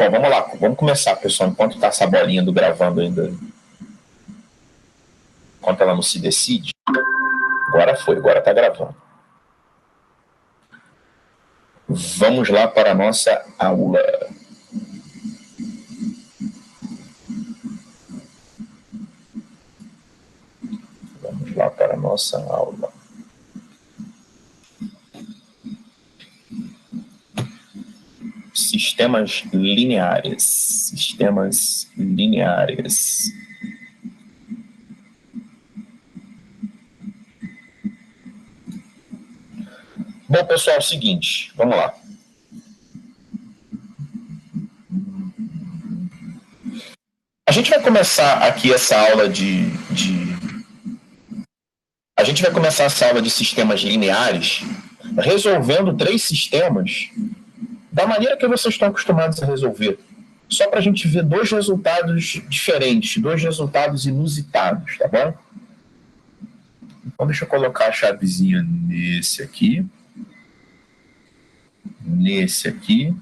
Bom, vamos lá. Vamos começar, pessoal. Enquanto está essa bolinha do gravando ainda, enquanto ela não se decide. Agora foi, agora está gravando. Vamos lá para a nossa aula. Vamos lá para a nossa aula. Sistemas lineares. Sistemas lineares. Bom, pessoal, é o seguinte, vamos lá. A gente vai começar aqui essa aula A gente vai começar essa aula de sistemas lineares resolvendo 3 sistemas da maneira que vocês estão acostumados a resolver. Só para a gente ver 2 resultados diferentes, 2 resultados inusitados, tá bom? Então, deixa eu colocar a chavezinha nesse aqui. Nesse aqui.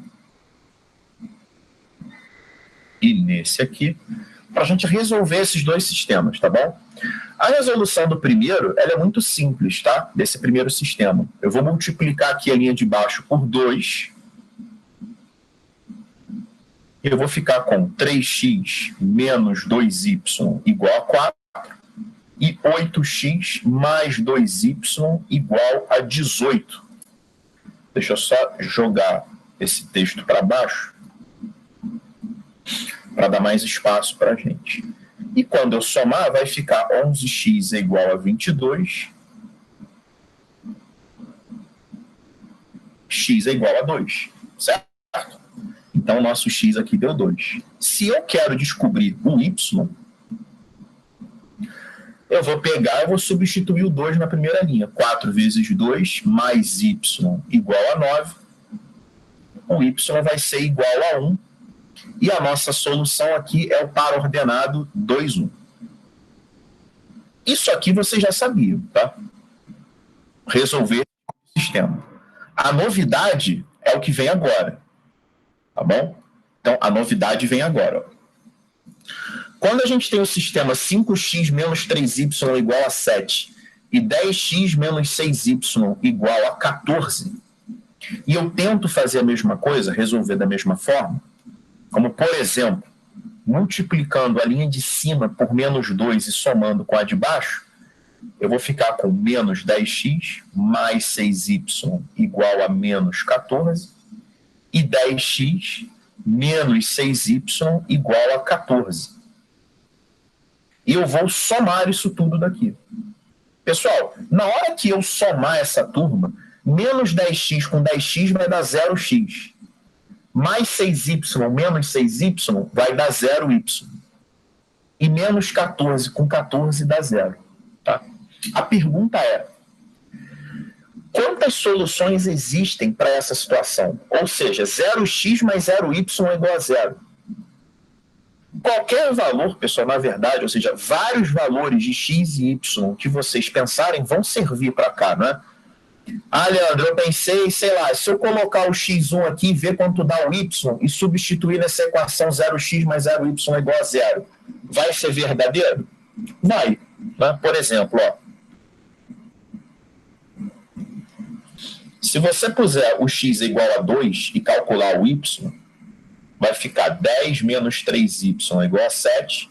E nesse aqui. Para a gente resolver esses 2 sistemas, tá bom? A resolução do primeiro, ela é muito simples, tá? Desse primeiro sistema. Eu vou multiplicar aqui a linha de baixo por 2. Eu vou ficar com 3x menos 2y igual a 4 e 8x mais 2y igual a 18. Deixa eu só jogar esse texto para baixo para dar mais espaço para a gente. E quando eu somar, vai ficar 11x é igual a 22, x é igual a 2, certo? Então, o nosso x aqui deu 2. Se eu quero descobrir o y, eu vou substituir o 2 na primeira linha. 4 vezes 2 mais y igual a 9. O y vai ser igual a 1. E a nossa solução aqui é o par ordenado 2, 1. Isso aqui vocês já sabiam, tá? Resolver o sistema. A novidade é o que vem agora. Tá bom? Então, a novidade vem agora. Quando a gente tem o sistema 5x menos 3y igual a 7 e 10x menos 6y igual a 14, e eu tento fazer a mesma coisa, resolver da mesma forma, como, por exemplo, multiplicando a linha de cima por menos 2 e somando com a de baixo, eu vou ficar com menos 10x mais 6y igual a menos 14 e 10x menos 6y igual a 14. E eu vou somar isso tudo daqui. Pessoal, na hora que eu somar essa turma, menos 10x com 10x vai dar 0x. Mais 6y menos 6y vai dar 0y. E menos 14 com 14 dá 0. Tá? A pergunta é, quantas soluções existem para essa situação? Ou seja, 0x mais 0y é igual a 0. Qualquer valor, pessoal, na verdade, ou seja, vários valores de x e y que vocês pensarem vão servir para cá, né? Ah, Leandro, eu pensei, sei lá, se eu colocar o x1 aqui e ver quanto dá o y e substituir nessa equação 0x mais 0y é igual a 0, vai ser verdadeiro? Vai. Né? Por exemplo, ó, se você puser o x igual a 2 e calcular o y, vai ficar 10 menos 3y igual a 7,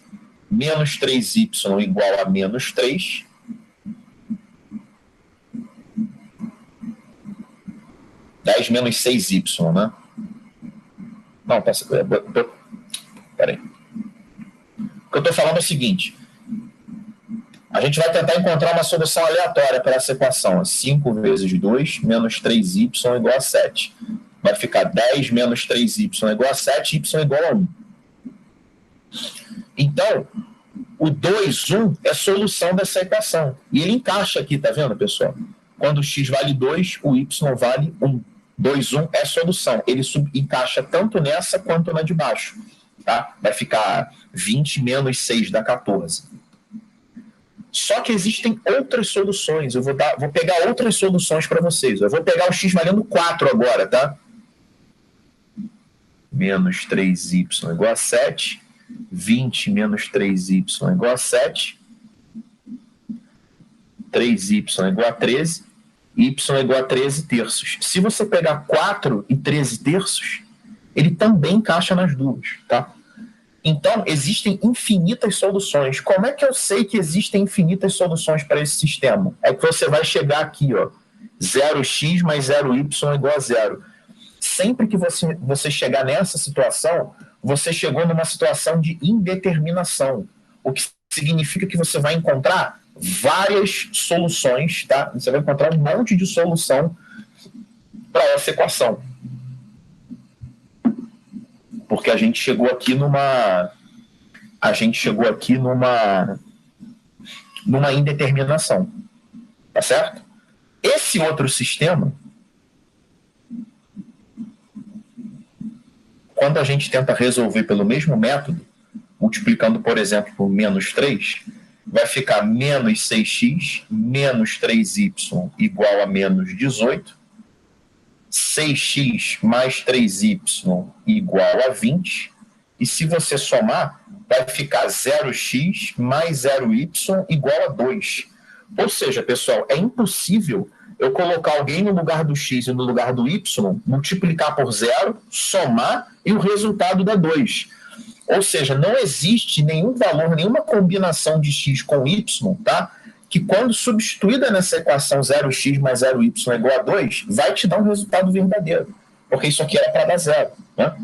menos 3y igual a menos 3, menos 6y, né? Não, peraí. O que eu estou falando é o seguinte, a gente vai tentar encontrar uma solução aleatória para essa equação. 5 vezes 2 menos 3y igual a 7. Vai ficar 10 menos 3y igual a 7, y igual a 1. Então, o 2, 1 é a solução dessa equação. E ele encaixa aqui, tá vendo, pessoal? Quando o x vale 2, o y vale 1. 2, 1 é a solução. Ele encaixa tanto nessa quanto na de baixo. tá? Vai ficar 20 menos 6 dá 14. Só que existem outras soluções. Eu vou pegar outras soluções para vocês. Eu vou pegar o x valendo 4 agora, tá? Menos 3y igual a 7. 20 menos 3y igual a 7. 3y igual a 13. Y igual a 13 terços. Se você pegar 4 e 13 terços, ele também encaixa nas duas, tá? Então, existem infinitas soluções. Como é que eu sei que existem infinitas soluções para esse sistema? É que você vai chegar aqui, ó, 0x mais 0y igual a 0. Sempre que você chegar nessa situação, você chegou numa situação de indeterminação, o que significa que você vai encontrar várias soluções, tá? Você vai encontrar um monte de solução para essa equação. Porque a gente chegou aqui numa indeterminação, tá certo? Esse outro sistema, quando a gente tenta resolver pelo mesmo método, multiplicando, por exemplo, por menos 3, vai ficar menos 6x menos 3y igual a menos 18, 6x mais 3y igual a 20, e se você somar, vai ficar 0x mais 0y igual a 2. Ou seja, pessoal, é impossível eu colocar alguém no lugar do x e no lugar do y, multiplicar por 0, somar e o resultado dá 2. Ou seja, não existe nenhum valor, nenhuma combinação de x com y, tá? Que quando substituída nessa equação 0x mais 0y igual a 2, vai te dar um resultado verdadeiro. Porque isso aqui era para dar 0, né?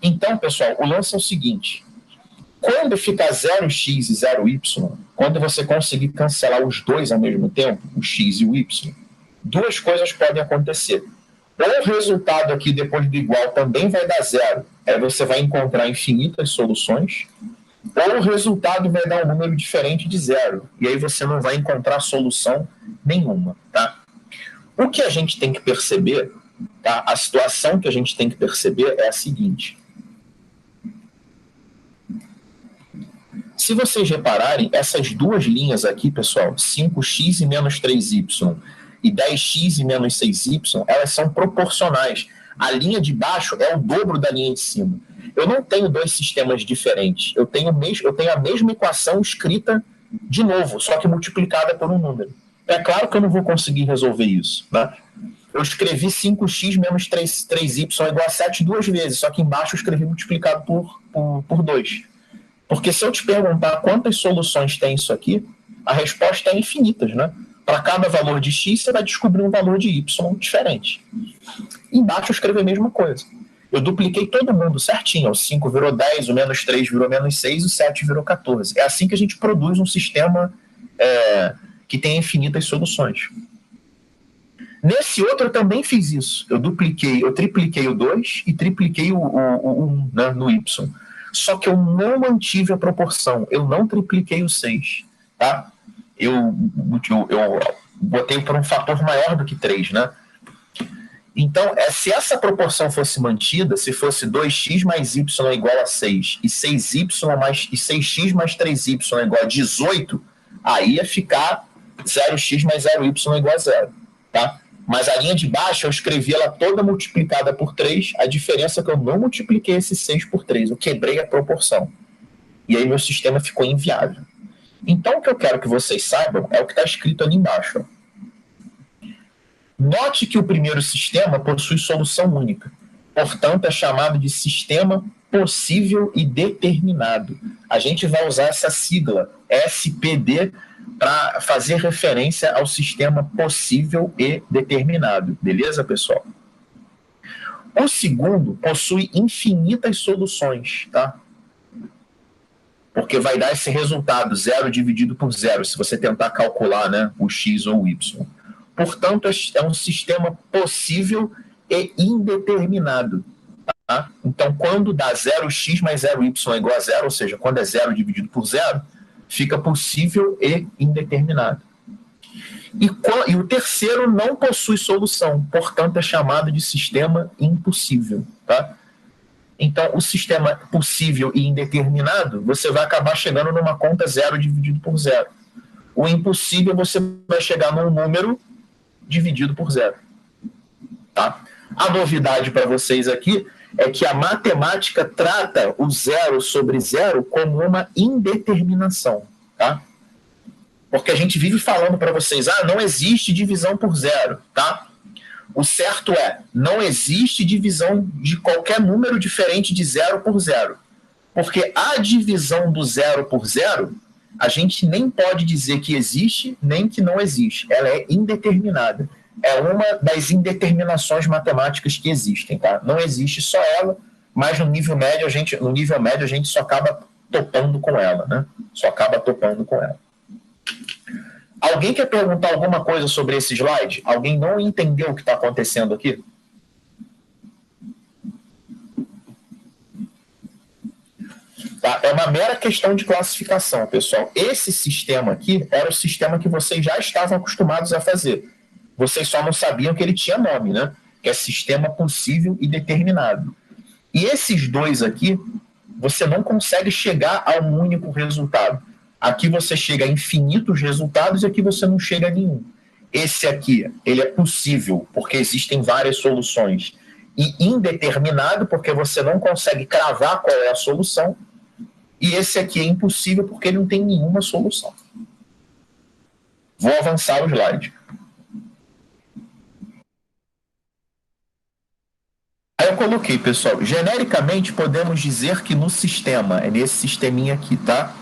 Então, pessoal, o lance é o seguinte. Quando ficar 0x e 0y, quando você conseguir cancelar os dois ao mesmo tempo, o x e o y, duas coisas podem acontecer. Ou o resultado aqui depois do igual também vai dar 0, aí você vai encontrar infinitas soluções, ou o resultado vai dar um número diferente de 0, e aí você não vai encontrar solução nenhuma, tá? O que a gente tem que perceber, tá? A situação que a gente tem que perceber é a seguinte. Se vocês repararem, essas duas linhas aqui, pessoal, 5x e menos 3y e 10x e menos 6y, elas são proporcionais. A linha de baixo é o dobro da linha de cima. Eu não tenho dois sistemas diferentes. Eu tenho a mesma equação escrita de novo, só que multiplicada por um número. É claro que eu não vou conseguir resolver isso, né? Eu escrevi 5x menos 3y igual a 7 duas vezes, só que embaixo eu escrevi multiplicado por 2. Porque se eu te perguntar quantas soluções tem isso aqui, a resposta é infinitas, né? Para cada valor de x, você vai descobrir um valor de y diferente. Embaixo eu escrevi a mesma coisa. Eu dupliquei todo mundo certinho. O 5 virou 10, o menos 3 virou menos 6, o 7 virou 14. É assim que a gente produz um sistema que tem infinitas soluções. Nesse outro eu também fiz isso. Eu tripliquei o 2 e tripliquei o 1, né, no y. Só que eu não mantive a proporção. Eu não tripliquei o 6, tá? Eu botei por um fator maior do que 3, né? Então, se essa proporção fosse mantida, se fosse 2x mais y igual a 6 e 6x mais 3y igual a 18, aí ia ficar 0x mais 0y igual a 0, tá? Mas a linha de baixo eu escrevi ela toda multiplicada por 3, a diferença é que eu não multipliquei esse 6 por 3, eu quebrei a proporção. E aí meu sistema ficou inviável. Então o que eu quero que vocês saibam é o que está escrito ali embaixo. Note que o primeiro sistema possui solução única. Portanto, é chamado de sistema possível e determinado. A gente vai usar essa sigla, SPD, para fazer referência ao sistema possível e determinado. Beleza, pessoal? O segundo possui infinitas soluções, tá? Porque vai dar esse resultado, 0 dividido por 0, se você tentar calcular, né, o x ou o y. Portanto, é um sistema possível e indeterminado. Tá? Então, quando dá 0x mais 0y igual a 0, ou seja, quando é 0 dividido por 0, fica possível e indeterminado. E o terceiro não possui solução, portanto, é chamado de sistema impossível. Tá? Então, o sistema possível e indeterminado, você vai acabar chegando numa conta zero dividido por zero. O impossível, você vai chegar num número dividido por zero. Tá? A novidade para vocês aqui é que a matemática trata o zero sobre zero como uma indeterminação. Tá? Porque a gente vive falando para vocês, não existe divisão por zero. Tá? O certo é, não existe divisão de qualquer número diferente de zero por zero. Porque a divisão do zero por zero, a gente nem pode dizer que existe, nem que não existe. Ela é indeterminada. É uma das indeterminações matemáticas que existem. Tá? Não existe só ela, mas no nível médio a gente só acaba topando com ela. Né? Só acaba topando com ela. Alguém quer perguntar alguma coisa sobre esse slide? Alguém não entendeu o que está acontecendo aqui? Tá? É uma mera questão de classificação, pessoal. Esse sistema aqui era o sistema que vocês já estavam acostumados a fazer. Vocês só não sabiam que ele tinha nome, né? Que é sistema possível e determinado. E esses dois aqui, você não consegue chegar a um único resultado. Aqui você chega a infinitos resultados e aqui você não chega a nenhum. Esse aqui, ele é possível, porque existem várias soluções. E indeterminado, porque você não consegue cravar qual é a solução. E esse aqui é impossível, porque ele não tem nenhuma solução. Vou avançar o slide. Aí eu coloquei, pessoal, genericamente podemos dizer que no sistema, é nesse sisteminha aqui, tá?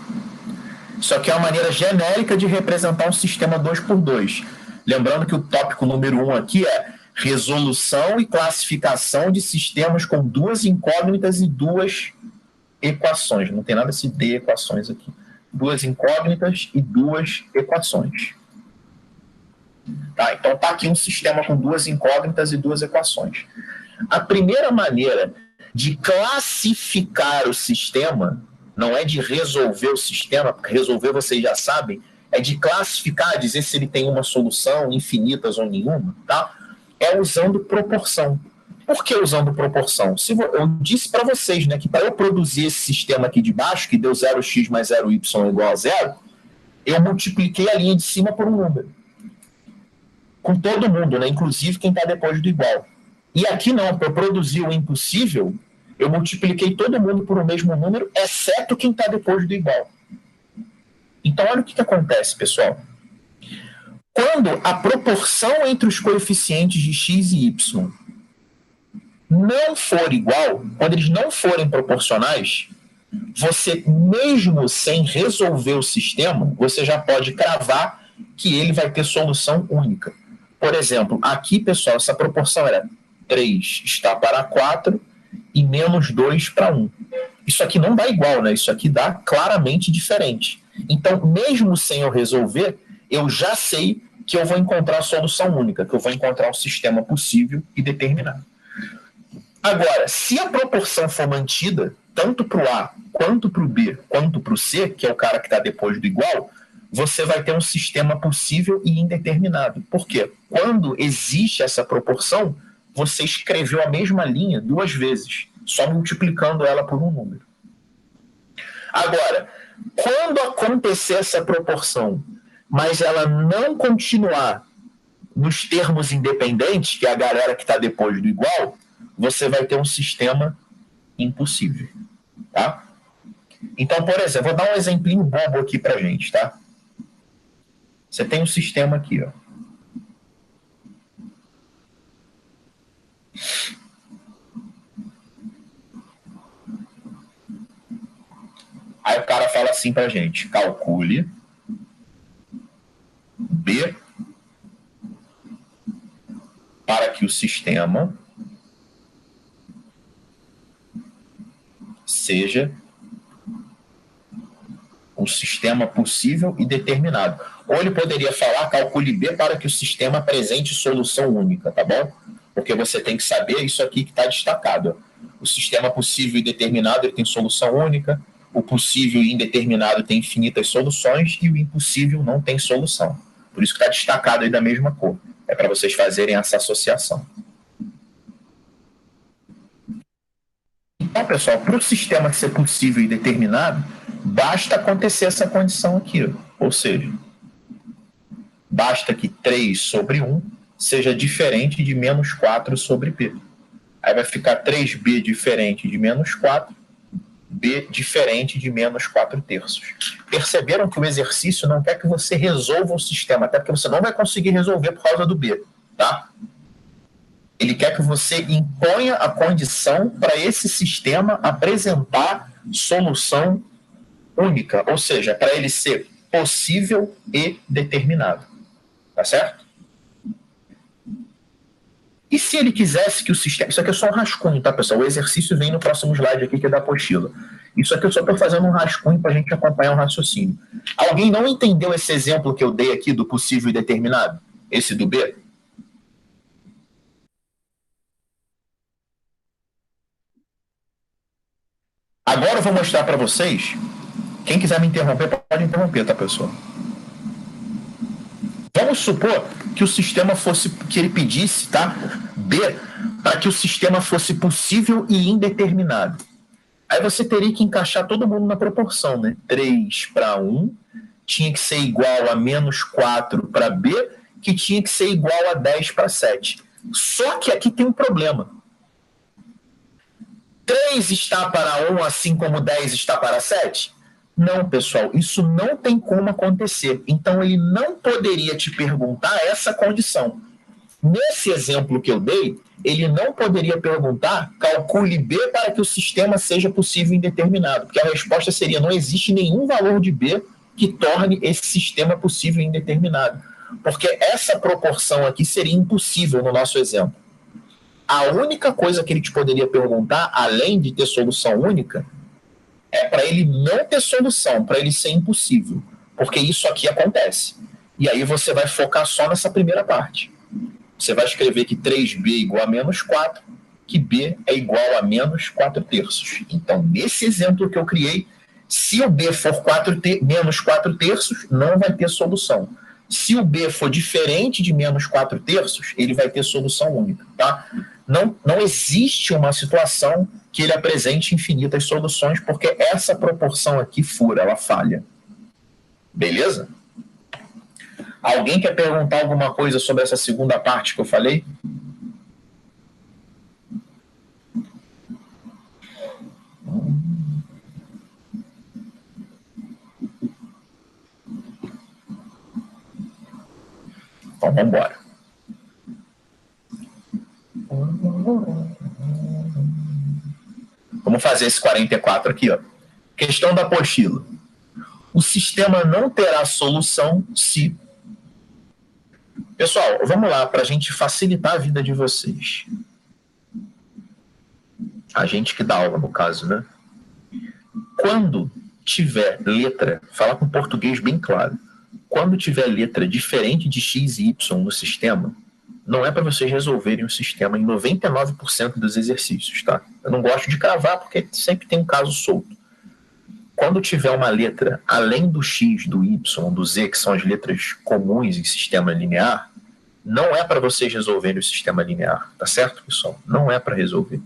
Isso aqui é uma maneira genérica de representar um sistema 2x2. Lembrando que o tópico número 1 aqui é resolução e classificação de sistemas com duas incógnitas e duas equações. Não tem nada de equações aqui. Duas incógnitas e duas equações. Tá? Então está aqui um sistema com duas incógnitas e duas equações. A primeira maneira de classificar o sistema não é de resolver o sistema, porque resolver vocês já sabem, é de classificar, dizer se ele tem uma solução, infinitas ou nenhuma, tá? É usando proporção. Por que usando proporção? Eu disse para vocês, né, que para eu produzir esse sistema aqui de baixo, que deu 0x mais 0y igual a 0, eu multipliquei a linha de cima por um número. Com todo mundo, né, inclusive quem está depois do igual. E aqui não, para eu produzir o impossível, eu multipliquei todo mundo por o mesmo número, exceto quem está depois do igual. Então, olha o que acontece, pessoal. Quando a proporção entre os coeficientes de x e y não for igual, quando eles não forem proporcionais, você, mesmo sem resolver o sistema, você já pode cravar que ele vai ter solução única. Por exemplo, aqui, pessoal, essa proporção era 3 está para 4 e menos 2 para 1. Isso aqui não dá igual, né? Isso aqui dá claramente diferente. Então, mesmo sem eu resolver, eu já sei que eu vou encontrar a solução única, que eu vou encontrar um sistema possível e determinado. Agora, se a proporção for mantida, tanto para o A, quanto para o B, quanto para o C, que é o cara que está depois do igual, você vai ter um sistema possível e indeterminado. Por quê? Quando existe essa proporção, você escreveu a mesma linha duas vezes, só multiplicando ela por um número. Agora, quando acontecer essa proporção, mas ela não continuar nos termos independentes, que é a galera que está depois do igual, você vai ter um sistema impossível. Tá? Então, por exemplo, vou dar um exemplinho bobo aqui para a gente. Tá? Você tem um sistema aqui, ó. Aí o cara fala assim pra gente, calcule B para que o sistema seja um sistema possível e determinado. Ou ele poderia falar, calcule B para que o sistema apresente solução única, tá bom? Porque você tem que saber isso aqui que está destacado. O sistema possível e determinado ele tem solução única, o possível e indeterminado tem infinitas soluções e o impossível não tem solução. Por isso que está destacado aí da mesma cor. É para vocês fazerem essa associação. Então, pessoal, para o sistema ser possível e determinado, basta acontecer essa condição aqui, ó. Ou seja, basta que 3 sobre 1 seja diferente de menos 4 sobre B. Aí vai ficar 3B diferente de menos 4, B diferente de menos 4 terços. Perceberam que o exercício não quer que você resolva o sistema, até porque você não vai conseguir resolver por causa do B, tá? Ele quer que você imponha a condição para esse sistema apresentar solução única, ou seja, para ele ser possível e determinado. Tá certo? E se ele quisesse que o sistema... Isso aqui é só um rascunho, tá, pessoal? O exercício vem no próximo slide aqui, que é da apostila. Isso aqui eu só estou fazendo um rascunho para a gente acompanhar um raciocínio. Alguém não entendeu esse exemplo que eu dei aqui do possível e determinado? Esse do B? Agora eu vou mostrar para vocês. Quem quiser me interromper, pode interromper, tá, pessoal? Vamos supor que o sistema fosse, que ele pedisse, tá? B, para que o sistema fosse possível e indeterminado. Aí você teria que encaixar todo mundo na proporção, né? 3 para 1 tinha que ser igual a menos 4 para B, que tinha que ser igual a 10 para 7. Só que aqui tem um problema. 3 está para 1, assim como 10 está para 7? Não, pessoal, isso não tem como acontecer. Então, ele não poderia te perguntar essa condição. Nesse exemplo que eu dei, ele não poderia perguntar, calcule B para que o sistema seja possível e indeterminado, porque a resposta seria, não existe nenhum valor de B que torne esse sistema possível e indeterminado, porque essa proporção aqui seria impossível no nosso exemplo. A única coisa que ele te poderia perguntar, além de ter solução única, é para ele não ter solução, para ele ser impossível, porque isso aqui acontece. E aí você vai focar só nessa primeira parte. Você vai escrever que 3B é igual a menos 4, que B é igual a menos 4 terços. Então, nesse exemplo que eu criei, se o B for menos 4 terços, não vai ter solução. Se o B for diferente de menos 4 terços, ele vai ter solução única, tá? Não existe uma situação que ele apresente infinitas soluções, porque essa proporção aqui fura, ela falha. Beleza? Alguém quer perguntar alguma coisa sobre essa segunda parte que eu falei? Então, vamos embora. Vamos fazer esse 44 aqui, ó. Questão da apostila. O sistema não terá solução se... Pessoal, vamos lá, para a gente facilitar a vida de vocês. A gente que dá aula, no caso, né? Quando tiver letra, falar com português bem claro, quando tiver letra diferente de x e y no sistema, não é para vocês resolverem o sistema em 99% dos exercícios, tá? Eu não gosto de cravar porque sempre tem um caso solto. Quando tiver uma letra além do x, do y, do z, que são as letras comuns em sistema linear, não é para vocês resolverem o sistema linear, tá certo, pessoal? Não é para resolver.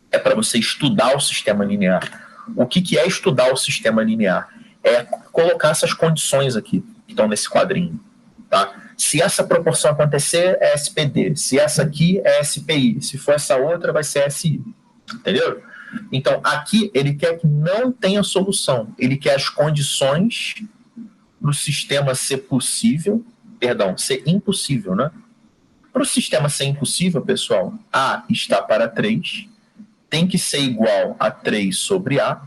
É para você estudar o sistema linear. O que é estudar o sistema linear? É colocar essas condições aqui, que estão nesse quadrinho, tá? Se essa proporção acontecer, é SPD. Se essa aqui, é SPI. Se for essa outra, vai ser SI. Entendeu? Então, aqui, ele quer que não tenha solução. Ele quer as condições para o sistema ser possível, ser impossível, né? Para o sistema ser impossível, pessoal, A está para 3, tem que ser igual a 3 sobre A,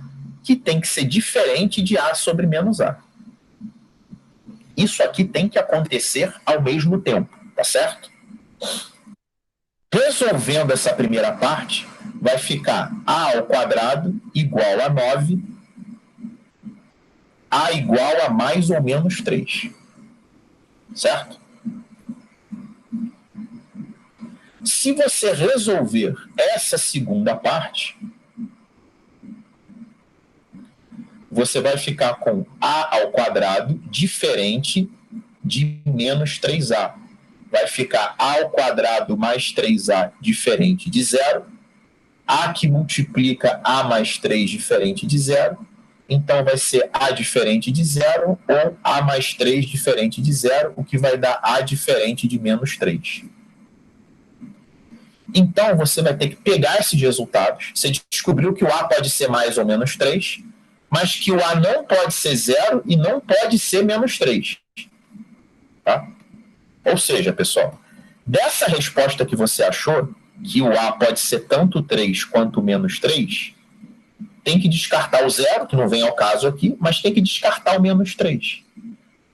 que tem que ser diferente de A sobre menos A. Isso aqui tem que acontecer ao mesmo tempo, tá certo? Resolvendo essa primeira parte, vai ficar A ao quadrado igual a 9, A igual a mais ou menos 3. Certo? Se você resolver essa segunda parte, você vai ficar com A ao quadrado diferente de menos 3A. Vai ficar A ao quadrado mais 3A diferente de 0. A que multiplica A mais 3 diferente de zero. Então, vai ser A diferente de zero ou A mais 3 diferente de zero, o que vai dar A diferente de menos 3. Então, você vai ter que pegar esses resultados. Você descobriu que o A pode ser mais ou menos 3, mas que o A não pode ser 0 e não pode ser menos 3. Tá? Ou seja, pessoal, dessa resposta que você achou, que o A pode ser tanto 3 quanto menos 3, tem que descartar o 0, que não vem ao caso aqui, mas tem que descartar o menos 3.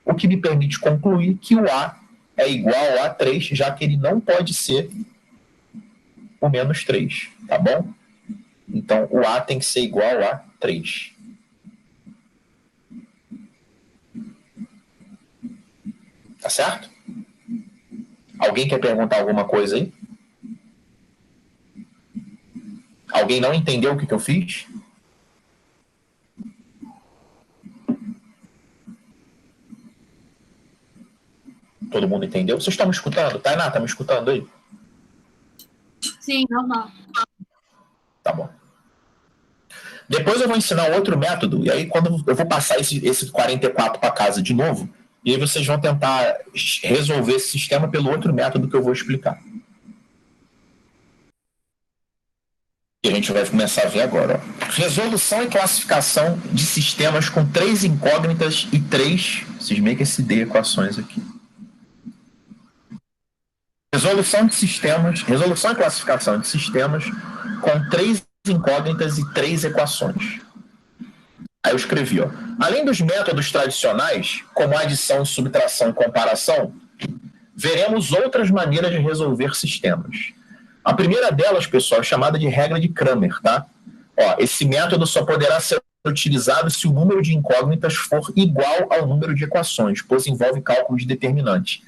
O que me permite concluir que o A é igual a 3, já que ele não pode ser o menos 3, tá bom? Então, o A tem que ser igual a 3. Tá certo? Alguém quer perguntar alguma coisa aí? Alguém não entendeu o que eu fiz? Todo mundo entendeu? Vocês estão me escutando? Tainá, está me escutando aí? Sim, normal. Tá bom. Depois eu vou ensinar outro método, e aí quando eu vou passar esse 44 para casa de novo, e aí vocês vão tentar resolver esse sistema pelo outro método que eu vou explicar. E a gente vai começar a ver agora. Ó. Resolução e classificação de sistemas com 3 incógnitas e 3, vocês meio que esse D equações aqui. Resolução e classificação de sistemas com 3 incógnitas e 3 equações. Aí eu escrevi, ó. Além dos métodos tradicionais, como adição, subtração e comparação, veremos outras maneiras de resolver sistemas. A primeira delas, pessoal, é chamada de regra de Cramer, tá? Ó, esse método só poderá ser utilizado se o número de incógnitas for igual ao número de equações, pois envolve cálculo de determinante.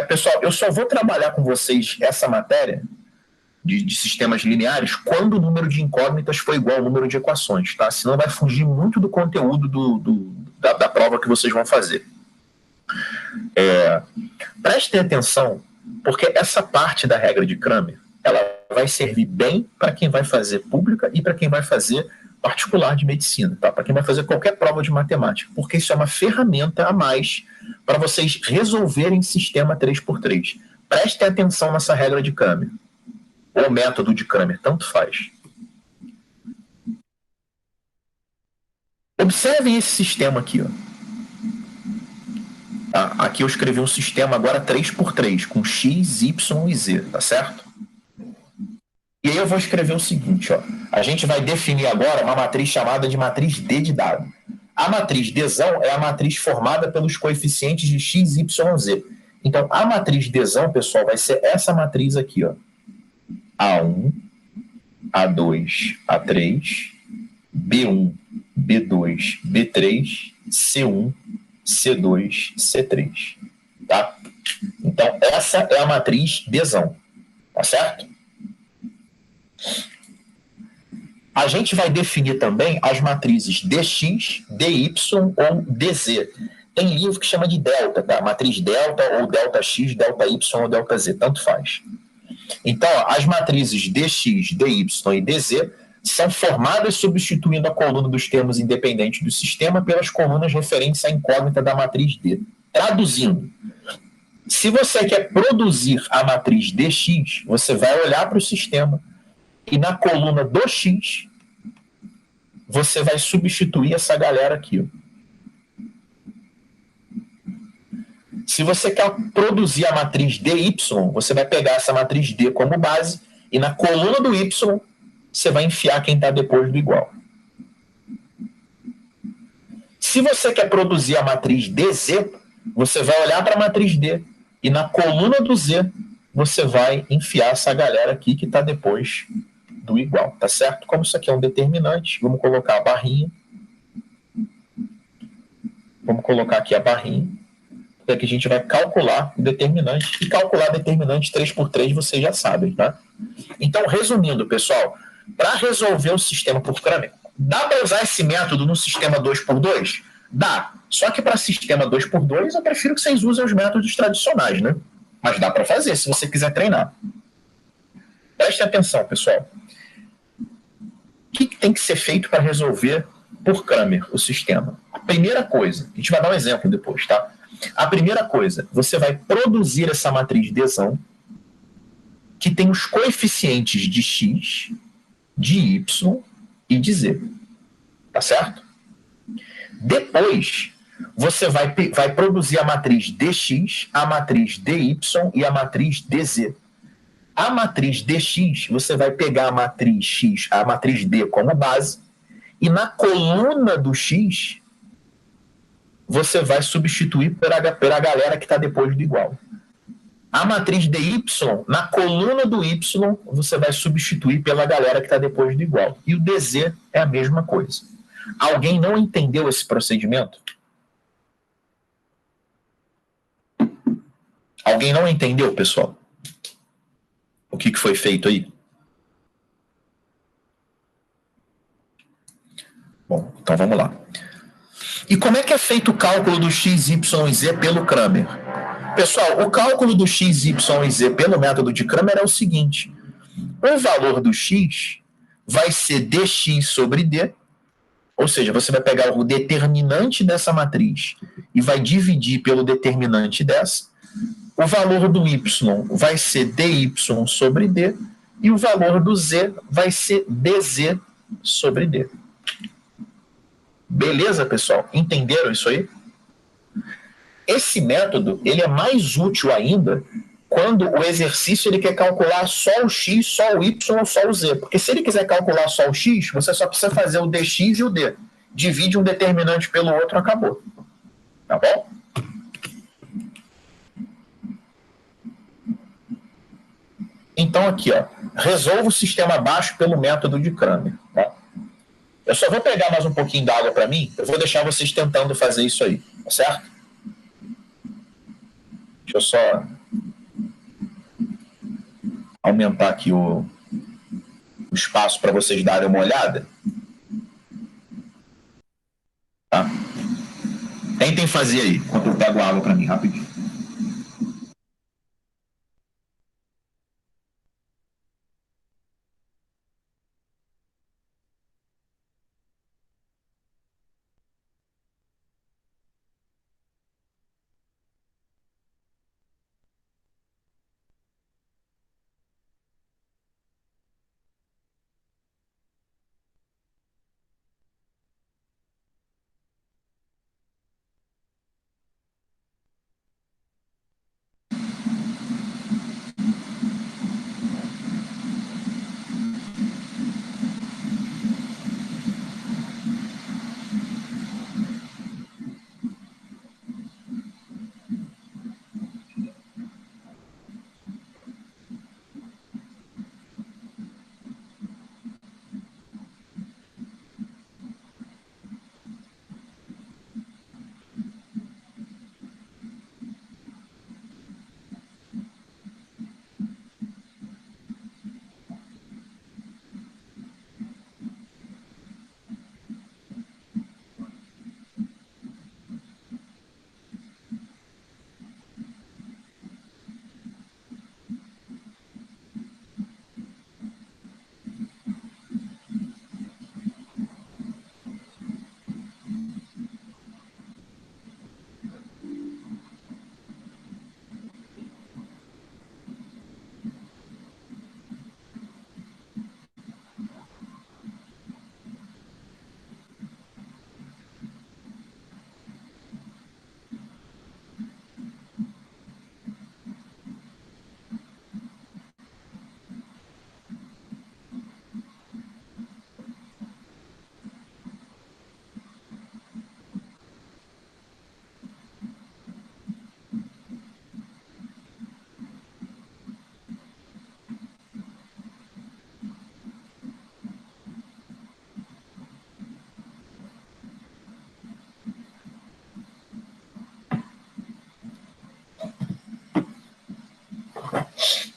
Pessoal, eu só vou trabalhar com vocês essa matéria de sistemas lineares quando o número de incógnitas for igual ao número de equações, tá? Senão vai fugir muito do conteúdo da prova que vocês vão fazer. Prestem atenção, porque essa parte da regra de Cramer, ela vai servir bem para quem vai fazer pública e para quem vai fazer particular de medicina, tá? Para quem vai fazer qualquer prova de matemática, porque isso é uma ferramenta a mais para vocês resolverem sistema 3x3. Prestem atenção nessa regra de Cramer, ou método de Cramer, tanto faz. Observem esse sistema aqui, ó. Aqui eu escrevi um sistema agora 3x3, com x, y e z, tá certo? E aí eu vou escrever o seguinte, ó. A gente vai definir agora uma matriz chamada de matriz D de dado. A matriz Dzão é a matriz formada pelos coeficientes de x, y, z. Então, a matriz Dzão, pessoal, vai ser essa matriz aqui, ó. A1, A2, A3, B1, B2, B3, C1, C2, C3, tá? Então, essa é a matriz Dzão, tá certo? A gente vai definir também as matrizes DX, DY ou DZ. Tem livro que chama de delta, tá? Matriz delta ou delta X, delta Y ou delta Z, tanto faz. Então, as matrizes DX, DY e DZ são formadas substituindo a coluna dos termos independentes do sistema pelas colunas referentes à incógnita da matriz D. Traduzindo, se você quer produzir a matriz DX, você vai olhar para o sistema e na coluna do X, você vai substituir essa galera aqui. Ó. Se você quer produzir a matriz DY, você vai pegar essa matriz D como base e na coluna do Y, você vai enfiar quem está depois do igual. Se você quer produzir a matriz DZ, você vai olhar para a matriz D e na coluna do Z, você vai enfiar essa galera aqui que está depois do igual, tá certo? Como isso aqui é um determinante, vamos colocar a barrinha. Vamos colocar aqui a barrinha. Que a gente vai calcular o determinante. E calcular determinante 3x3 vocês já sabem, tá? Então, resumindo, pessoal, para resolver o sistema por Cramer, dá para usar esse método no sistema 2x2? Dá. Só que para sistema 2x2, eu prefiro que vocês usem os métodos tradicionais, né? Mas dá para fazer, se você quiser treinar. Prestem atenção, pessoal. O que tem que ser feito para resolver por Cramer o sistema? A primeira coisa, a gente vai dar um exemplo depois, tá? A primeira coisa, você vai produzir essa matriz Dzão que tem os coeficientes de x, de y e de z. Tá certo? Depois, você vai produzir a matriz dx, a matriz dy e a matriz dz. A matriz dx, você vai pegar a matriz x, a matriz d como base, e na coluna do x, você vai substituir pela galera que está depois do igual. A matriz dy, na coluna do y, você vai substituir pela galera que está depois do igual. E o dz é a mesma coisa. Alguém não entendeu esse procedimento? Alguém não entendeu, pessoal? O que foi feito aí? Bom, então vamos lá. E como é que é feito o cálculo do x, y e z pelo Cramer? Pessoal, o cálculo do x, y e z pelo método de Cramer é o seguinte. O valor do x vai ser dx sobre d, ou seja, você vai pegar o determinante dessa matriz e vai dividir pelo determinante dessa. O valor do y vai ser dy sobre d e o valor do z vai ser dz sobre d. Beleza, pessoal? Entenderam isso aí? Esse método ele é mais útil ainda quando o exercício ele quer calcular só o x, só o y ou só o z. Porque se ele quiser calcular só o x, você só precisa fazer o dx e o d. Divide um determinante pelo outro, acabou. Tá bom? Então aqui, ó, resolva o sistema abaixo pelo método de Cramer. Tá? Eu só vou pegar mais um pouquinho d'água para mim, eu vou deixar vocês tentando fazer isso aí, tá certo? Deixa eu só aumentar aqui o espaço para vocês darem uma olhada. Tá? Tentem fazer aí, enquanto eu pego água para mim, rapidinho.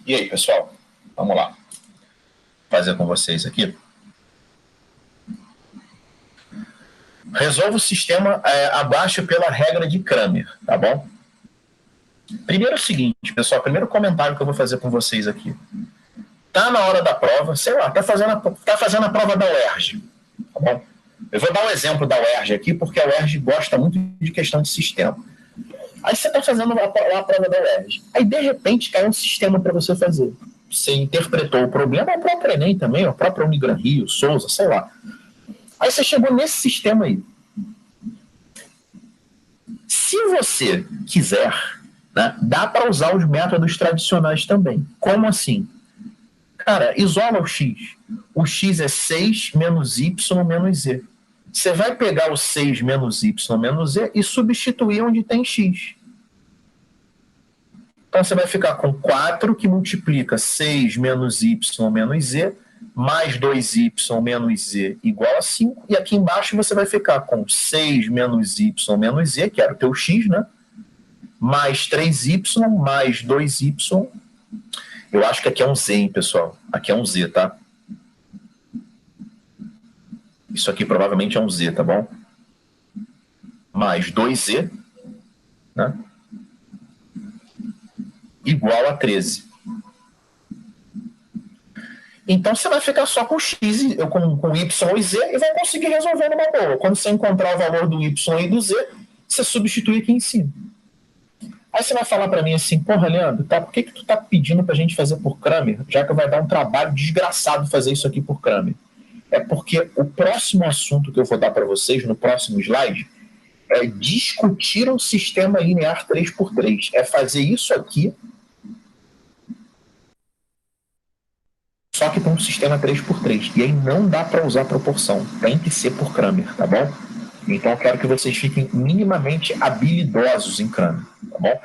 E aí, pessoal? Vamos lá. Vou fazer com vocês aqui. Resolva o sistema abaixo pela regra de Cramer, tá bom? Primeiro é o seguinte, pessoal, primeiro comentário que eu vou fazer com vocês aqui. Tá na hora da prova, sei lá, tá fazendo a prova da UERJ, tá bom? Eu vou dar um exemplo da UERJ aqui, porque a UERJ gosta muito de questão de sistema. Aí você está fazendo a prova da UERJ. Aí, de repente, cai um sistema para você fazer. Você interpretou o problema, o próprio Enem também, o próprio Unigran Rio, Souza, sei lá. Aí você chegou nesse sistema aí. Se você quiser, né, dá para usar os métodos tradicionais também. Como assim? Cara, isola o x. O x é 6 menos y menos z. Você vai pegar o 6 menos y menos z e substituir onde tem x. Então você vai ficar com 4 que multiplica 6 menos y menos z, mais 2y menos z igual a 5. E aqui embaixo você vai ficar com 6 menos y menos z, que era o teu x, né? Mais 3y, mais 2y. Eu acho que aqui é um z, hein, pessoal? Aqui é um z, tá? Isso aqui provavelmente é um z, tá bom? Mais 2z, né? Igual a 13. Então você vai ficar só com x, com y e z e vai conseguir resolver numa boa. Quando você encontrar o valor do y e do z, você substitui aqui em cima. Aí você vai falar para mim assim, porra, Leandro, tá, por que tu tá pedindo pra gente fazer por Cramer, já que vai dar um trabalho desgraçado fazer isso aqui por Cramer? É porque o próximo assunto que eu vou dar para vocês, no próximo slide, é discutir um sistema linear 3x3. É fazer isso aqui, só que tem um sistema 3x3. E aí não dá para usar proporção. Tem que ser por Cramer, tá bom? Então eu quero que vocês fiquem minimamente habilidosos em Cramer, tá bom?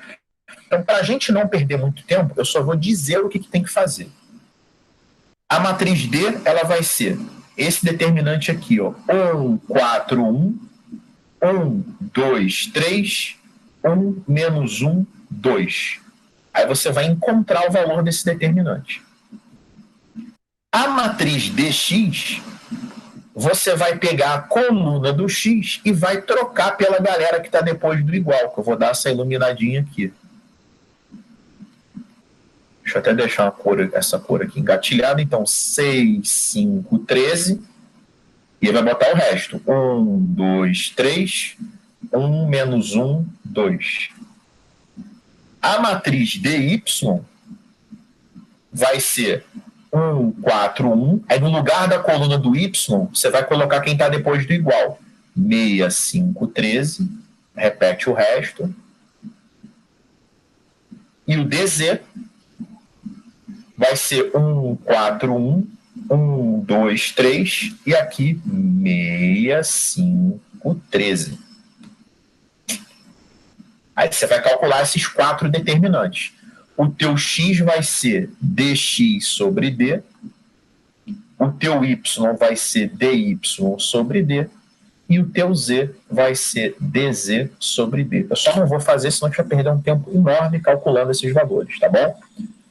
Então, para a gente não perder muito tempo, eu só vou dizer o que tem que fazer. A matriz D, ela vai ser esse determinante aqui, ó. 1, 4, 1, 1, 2, 3, 1, menos 1, 2. Aí você vai encontrar o valor desse determinante. A matriz DX, você vai pegar a coluna do X e vai trocar pela galera que está depois do igual, que eu vou dar essa iluminadinha aqui. Deixa eu até deixar essa cor aqui engatilhada. Então, 6, 5, 13. E vai botar o resto. 1, 2, 3. 1, menos 1, 2. A matriz DY vai ser 1, 4, 1. Aí no lugar da coluna do Y, você vai colocar quem está depois do igual. 6, 5, 13. Repete o resto. E o DZ vai ser 1, 4, 1, 1, 2, 3, e aqui 6, 5, 13. Aí você vai calcular esses 4 determinantes. O teu x vai ser dx sobre d, o teu y vai ser dy sobre d, e o teu z vai ser dz sobre d. Eu só não vou fazer, senão a gente vai perder um tempo enorme calculando esses valores, tá bom?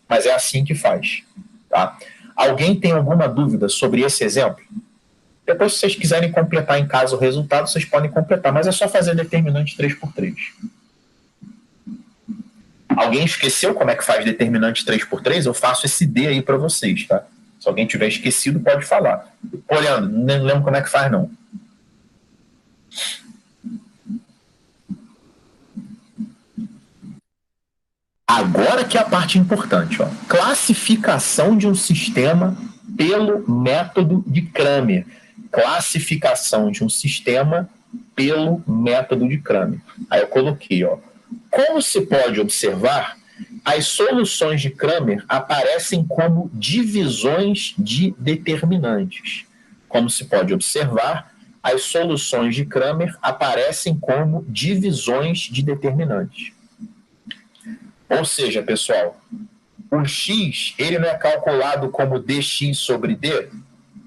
Mas é assim que faz, tá? Alguém tem alguma dúvida sobre esse exemplo? Depois, se vocês quiserem completar em casa o resultado, vocês podem completar, mas é só fazer determinante 3x3. Alguém esqueceu como é que faz determinante 3x3? Eu faço esse D aí para vocês, tá? Se alguém tiver esquecido, pode falar. Pô, Leandro, não lembro como é que faz, não. Agora que é a parte importante, ó. Classificação de um sistema pelo método de Cramer. Classificação de um sistema pelo método de Cramer. Aí eu coloquei, ó. Como se pode observar, as soluções de Cramer aparecem como divisões de determinantes. Como se pode observar, as soluções de Cramer aparecem como divisões de determinantes. Ou seja, pessoal, o x ele não é calculado como dx sobre d,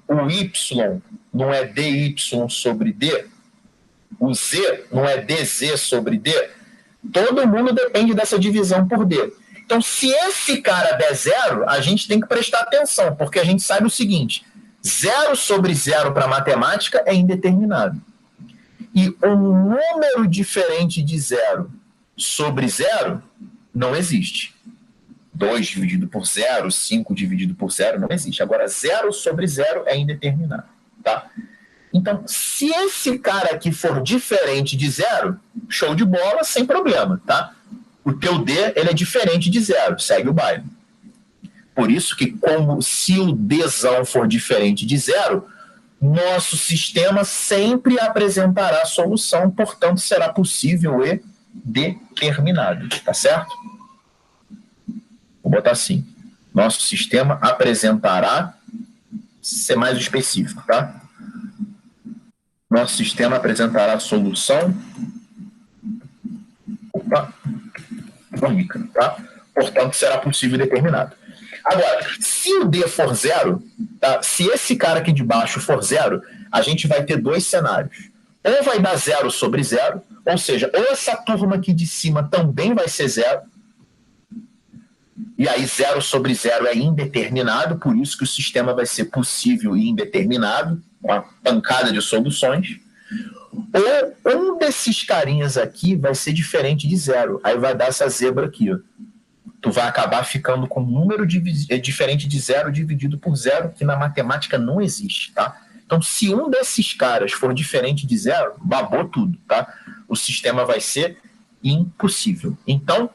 o y não é dy sobre d, o z não é dz sobre d. Todo mundo depende dessa divisão por d. Então, se esse cara der zero, a gente tem que prestar atenção, porque a gente sabe o seguinte, 0 sobre 0 para matemática é indeterminado. E um número diferente de 0 sobre 0 não existe. 2 dividido por zero, 5 dividido por zero, não existe. Agora, 0 sobre 0 é indeterminado, tá? Então, se esse cara aqui for diferente de 0, show de bola, sem problema, tá? O teu D, ele é diferente de 0, segue o baile. Por isso que, como se o Dzão for diferente de 0, nosso sistema sempre apresentará a solução, portanto, será possível e determinado, tá certo? Vou botar assim. Nosso sistema apresentará, ser mais específico, tá? Nosso sistema apresentará a solução única, tá? Portanto, será possível e determinado. Agora, se o D for 0, tá? Se esse cara aqui de baixo for 0, a gente vai ter dois cenários. Ou vai dar 0 sobre 0, ou seja, ou essa turma aqui de cima também vai ser 0, e aí 0 sobre 0 é indeterminado, por isso que o sistema vai ser possível e indeterminado, com a pancada de soluções. Ou um desses carinhas aqui vai ser diferente de 0, aí vai dar essa zebra aqui, ó. Tu vai acabar ficando com um número diferente de 0 dividido por 0, que na matemática não existe, tá? Então, se um desses caras for diferente de 0, babou tudo, tá? O sistema vai ser impossível. Então,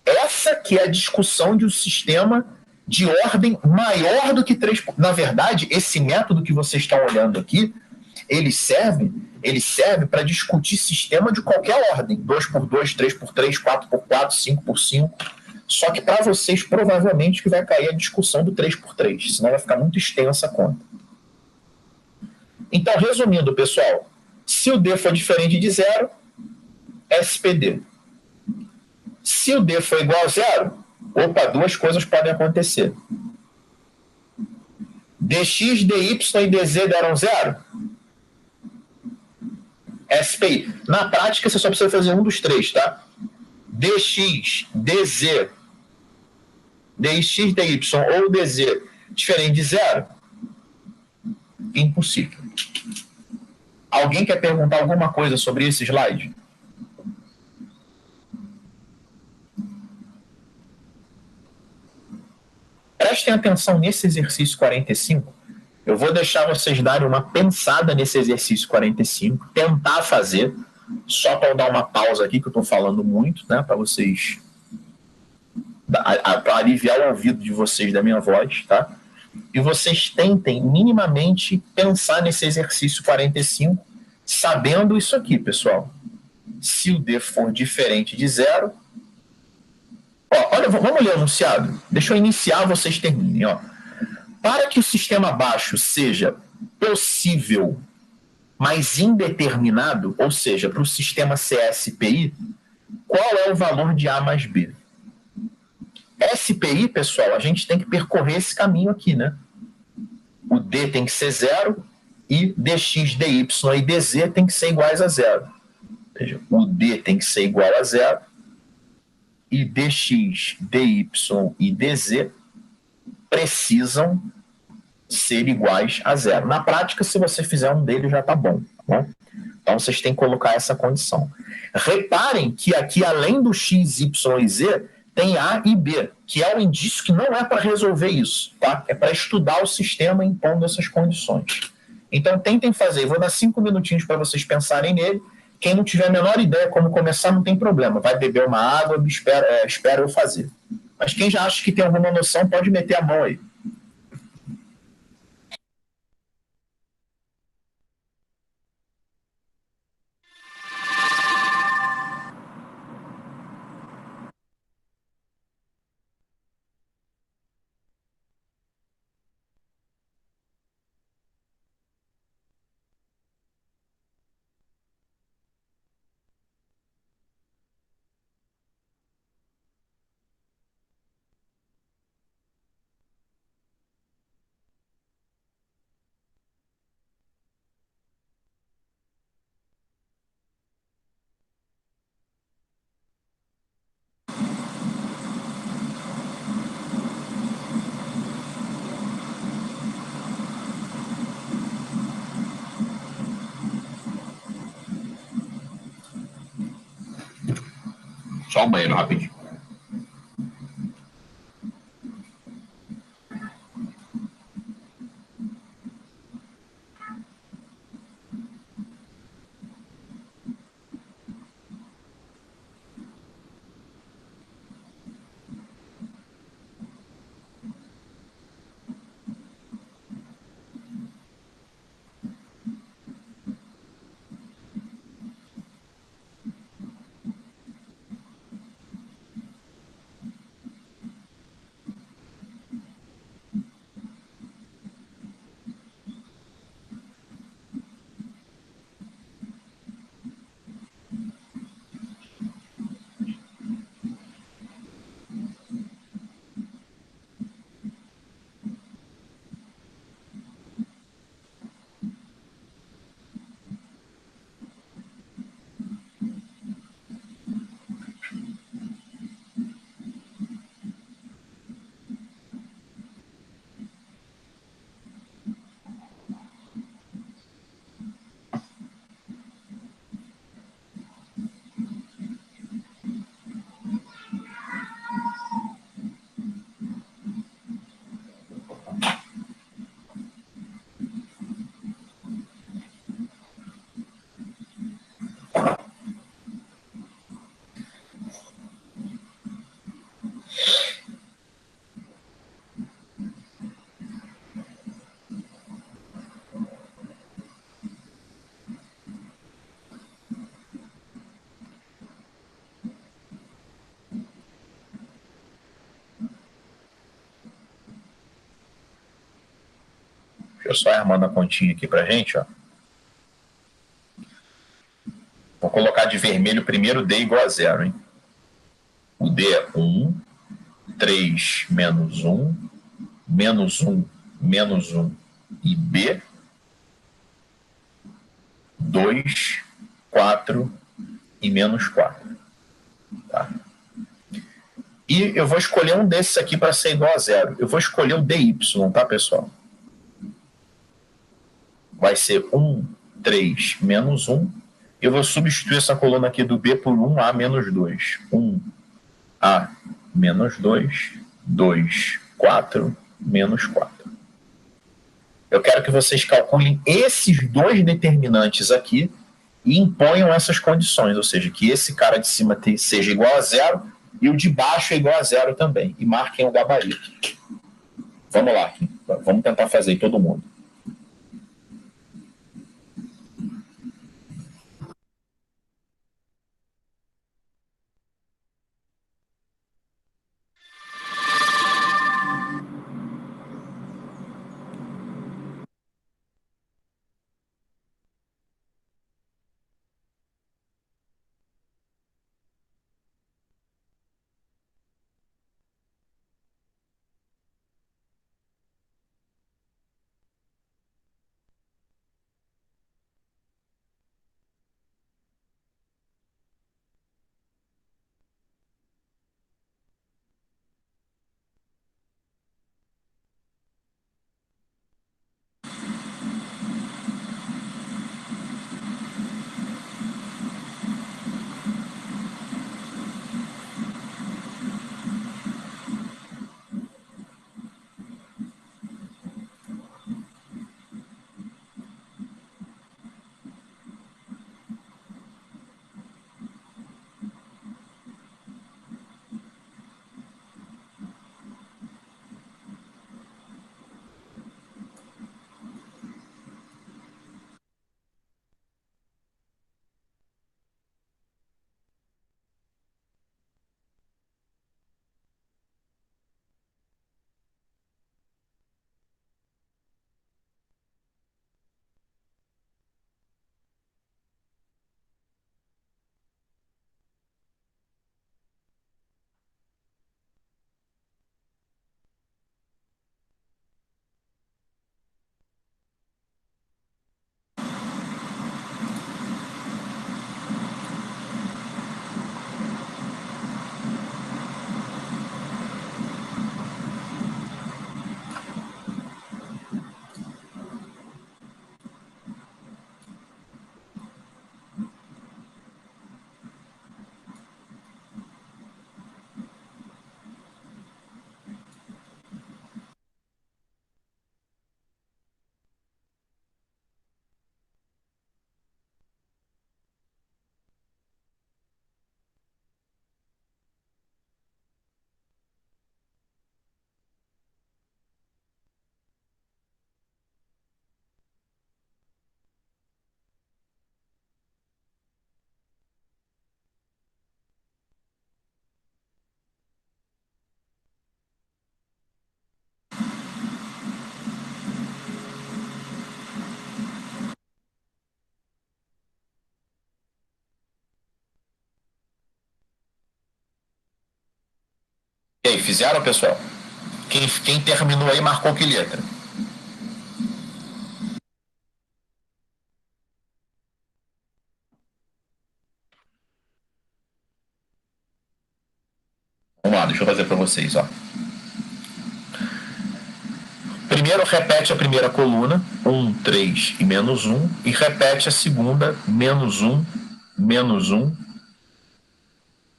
essa que é a discussão de um sistema de ordem maior do que 3. Na verdade, esse método que vocês estão olhando aqui, ele serve para discutir sistema de qualquer ordem. 2 por 2, 3 por 3, 4 por 4, 5 por 5. Só que para vocês, provavelmente, que vai cair a discussão do 3 por 3, senão vai ficar muito extensa a conta. Então, resumindo, pessoal, se o D for diferente de 0, SPD. Se o D for igual a 0, opa, duas coisas podem acontecer. dx, dy e dz deram 0? SPI. Na prática, você só precisa fazer um dos três, tá? dx, dz, dx, dy ou dz diferente de 0? Impossível. Alguém quer perguntar alguma coisa sobre esse slide? Prestem atenção nesse exercício 45. Eu vou deixar vocês darem uma pensada nesse exercício 45, tentar fazer, só para eu dar uma pausa aqui, que eu estou falando muito, né, para vocês, para aliviar o ouvido de vocês da minha voz, tá? E vocês tentem minimamente pensar nesse exercício 45, sabendo isso aqui, pessoal. Se o D for diferente de 0... Olha, vamos ler o enunciado? Deixa eu iniciar, vocês terminem. Ó. Para que o sistema baixo seja possível, mas indeterminado, ou seja, para o sistema CSPI, qual é o valor de A mais B? SPI, pessoal, a gente tem que percorrer esse caminho aqui, né? O D tem que ser 0 e dx, dy e dz tem que ser iguais a 0. Ou seja, o D tem que ser igual a 0 e dx, dy e dz precisam ser iguais a 0. Na prática, se você fizer um deles, já está bom, tá bom? Então, vocês têm que colocar essa condição. Reparem que aqui, além do x, y e z, tem A e B, que é um indício que não é para resolver isso, tá? É para estudar o sistema impondo essas condições. Então, tentem fazer. Vou dar 5 minutinhos para vocês pensarem nele. Quem não tiver a menor ideia como começar, não tem problema. Vai beber uma água, espera eu fazer. Mas quem já acha que tem alguma noção, pode meter a mão aí. Só um banheiro, rapidinho. eu só ir armando a continha aqui pra gente, ó. Vou colocar de vermelho primeiro D igual a 0, hein? O D é 1, 3 menos 1, menos 1, menos 1 e B, 2, 4 e menos 4. Tá? E eu vou escolher um desses aqui para ser igual a 0. Eu vou escolher o DY, tá, pessoal? Vai ser 1, 3 menos 1. Eu vou substituir essa coluna aqui do B por 1A menos 2. 1A menos 2, 2, 4, menos 4. Eu quero que vocês calculem esses dois determinantes aqui e imponham essas condições, ou seja, que esse cara de cima seja igual a 0 e o de baixo é igual a 0 também. E marquem o gabarito. Vamos lá, vamos tentar fazer todo mundo. E aí, fizeram, pessoal? Quem terminou aí marcou que letra? Vamos lá, deixa eu fazer para vocês, ó. Primeiro repete a primeira coluna, 1, 3 e menos 1, e repete a segunda, menos 1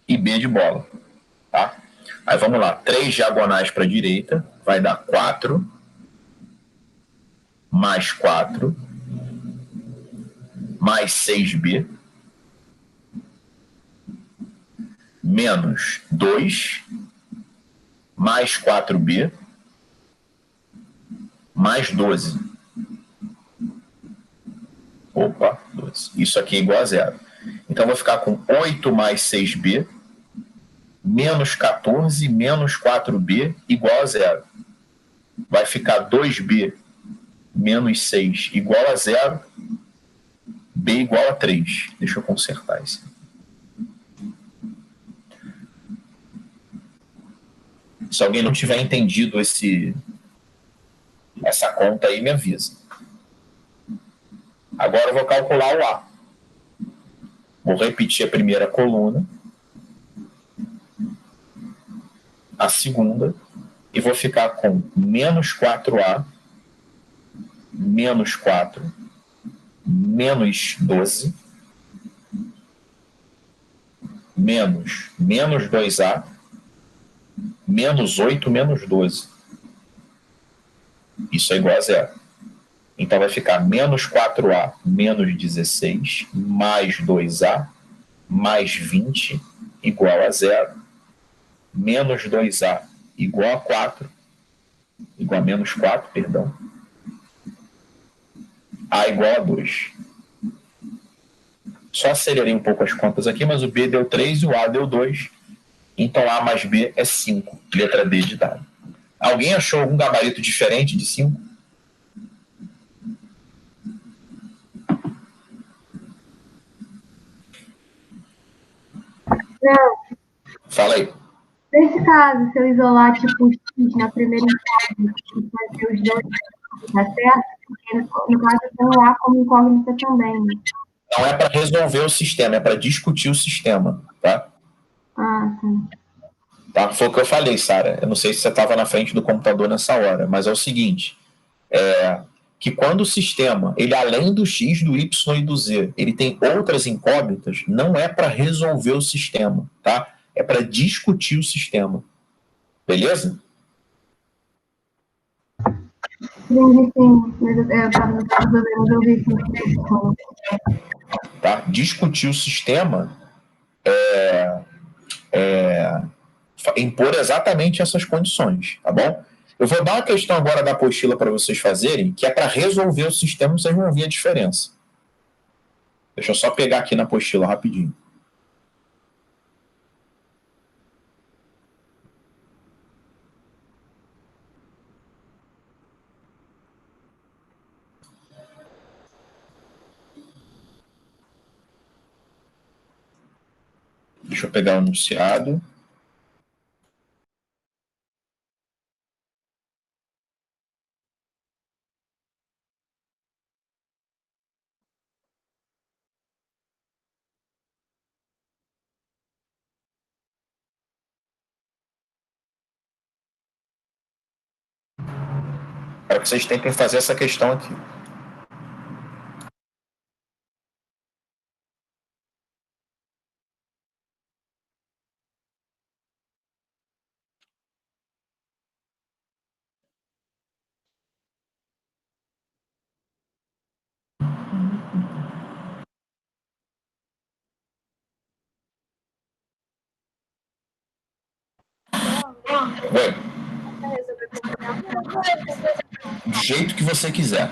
e B de bola. Tá? Aí vamos lá, 3 diagonais para a direita, vai dar 4, mais 4, mais 6B, menos 2, mais 4B, mais 12. Opa, 12. Isso aqui é igual a 0. Então, eu vou ficar com 8 mais 6B, menos 14, menos 4B, igual a 0. Vai ficar 2B menos 6 igual a 0, B igual a 3. Deixa eu consertar isso. Se alguém não tiver entendido essa conta aí, me avisa. Agora eu vou calcular o A. Vou repetir a primeira coluna, a segunda, e vou ficar com menos 4A, menos 4, menos 12, menos 2A, menos 8, menos 12. Isso é igual a 0. Então vai ficar menos 4A, menos 16, mais 2A, mais 20, igual a 0. Menos 2A, igual a 4. Igual a menos 4, perdão. A igual a 2. Só acelerei um pouco as contas aqui, mas o B deu 3 e o A deu 2. Então A mais B é 5. Letra D de dado. Alguém achou algum gabarito diferente de 5? Não. Fala aí. Nesse caso, se eu isolar tipo o X na primeira incógnita e fazer os dois, tá certo? Porque no caso eu tenho A como incógnita também. Né? Não é para resolver o sistema, é para discutir o sistema, tá? Ah, tá. Tá? Foi o que eu falei, Sara. Eu não sei se você estava na frente do computador nessa hora, mas é o seguinte, que quando o sistema, ele além do X, do Y e do Z, ele tem outras incógnitas, não é para resolver o sistema, tá? É para discutir o sistema. Beleza? Entendi, sim. Mas eu estava resolver sim. Tá? Discutir o sistema impor exatamente essas condições, tá bom? Eu vou dar uma questão agora da apostila para vocês fazerem, que é para resolver o sistema, vocês vão ver a diferença. Deixa eu só pegar aqui na apostila rapidinho. Deixa eu pegar o enunciado. Para que vocês tentem fazer essa questão aqui. Ué, do jeito que você quiser.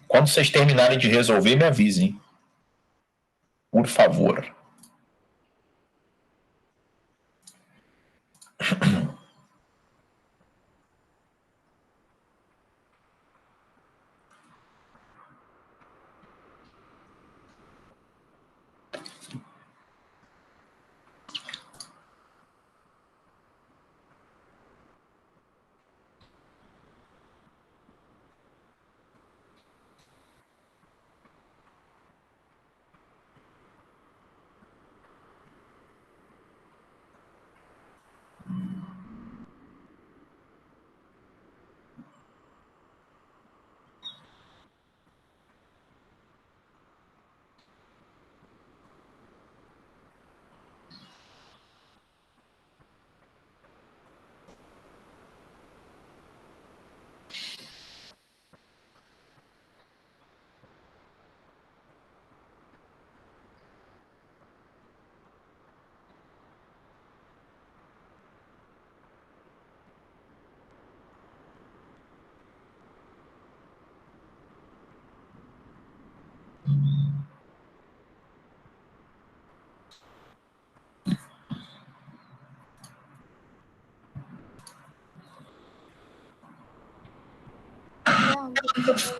Quando vocês terminarem de resolver, me avisem. Por favor.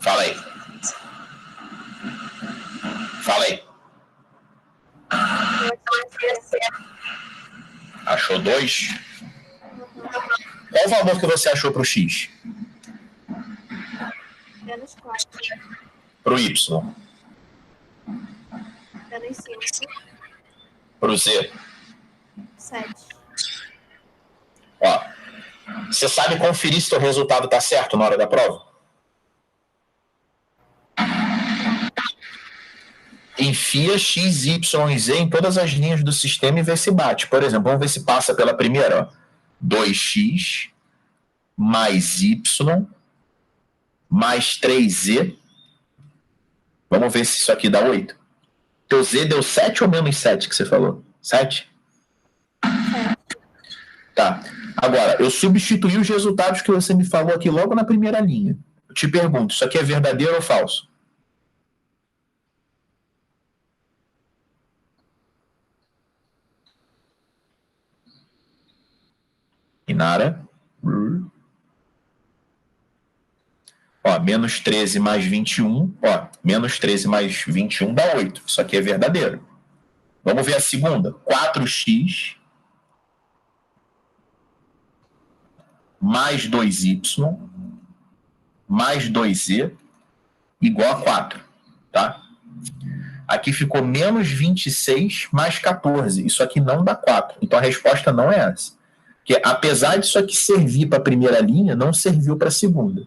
Fala aí. Fala aí. Achou 2? Qual o valor que você achou para o X? Menos 4. Para o Y? Menos 5. Para o Z? 7. Ó, você sabe conferir se o resultado está certo na hora da prova? Enfia X, Y e Z em todas as linhas do sistema e vê se bate. Por exemplo, vamos ver se passa pela primeira. Ó. 2x mais Y mais 3Z. Vamos ver se isso aqui dá 8. Teu Z deu 7 ou menos 7 que você falou? 7? Tá. Agora, eu substituí os resultados que você me falou aqui logo na primeira linha. Eu te pergunto, isso aqui é verdadeiro ou falso? Inara. Ó, menos 13 mais 21. Ó, menos 13 mais 21 dá 8. Isso aqui é verdadeiro. Vamos ver a segunda. 4x mais 2y mais 2z igual a 4. Tá? Aqui ficou menos 26 mais 14. Isso aqui não dá 4. Então a resposta não é essa. Porque apesar disso aqui servir para a primeira linha, não serviu para a segunda.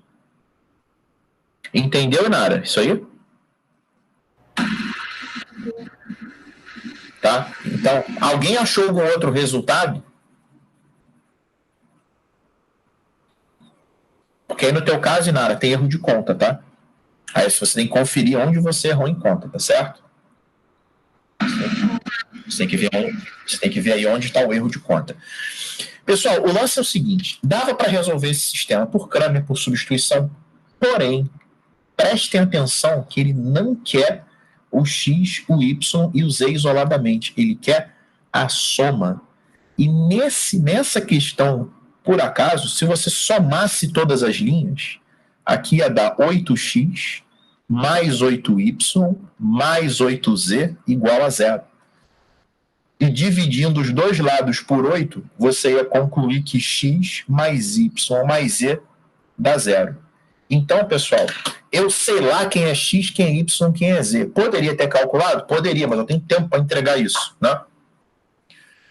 Entendeu, Nara? Isso aí? Tá? Então, alguém achou algum outro resultado? Porque aí no teu caso, Nara, tem erro de conta, tá? Aí você tem que conferir onde você errou em conta, tá certo? Você tem que ver aí onde está o erro de conta. Pessoal, o lance é o seguinte, dava para resolver esse sistema por Cramer, por substituição, porém, prestem atenção que ele não quer o X, o Y e o Z isoladamente. Ele quer a soma. E nessa questão, por acaso, se você somasse todas as linhas, aqui ia dar 8x mais 8y mais 8z igual a 0. E dividindo os dois lados por 8, você ia concluir que x mais y mais z dá 0. Então, pessoal, eu sei lá quem é X, quem é Y, quem é Z. Poderia ter calculado? Poderia, mas eu tenho tempo para entregar isso, né?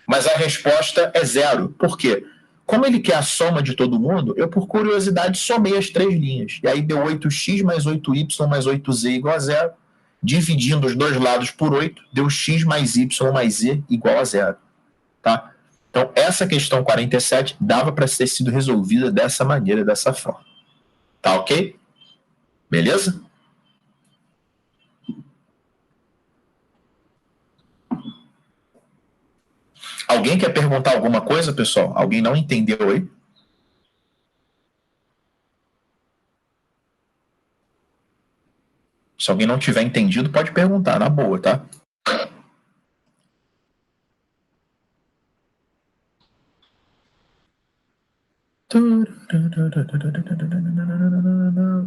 Mas a resposta é 0. Por quê? Como ele quer a soma de todo mundo, eu, por curiosidade, somei as 3 linhas. E aí deu 8x mais 8y mais 8z igual a 0. Dividindo os dois lados por 8, deu x mais y mais z igual a 0. Tá? Então, essa questão 47 dava para ter sido resolvida dessa maneira, dessa forma. Tá ok? Beleza? Alguém quer perguntar alguma coisa, pessoal? Alguém não entendeu aí? Se alguém não tiver entendido, pode perguntar, na boa, tá?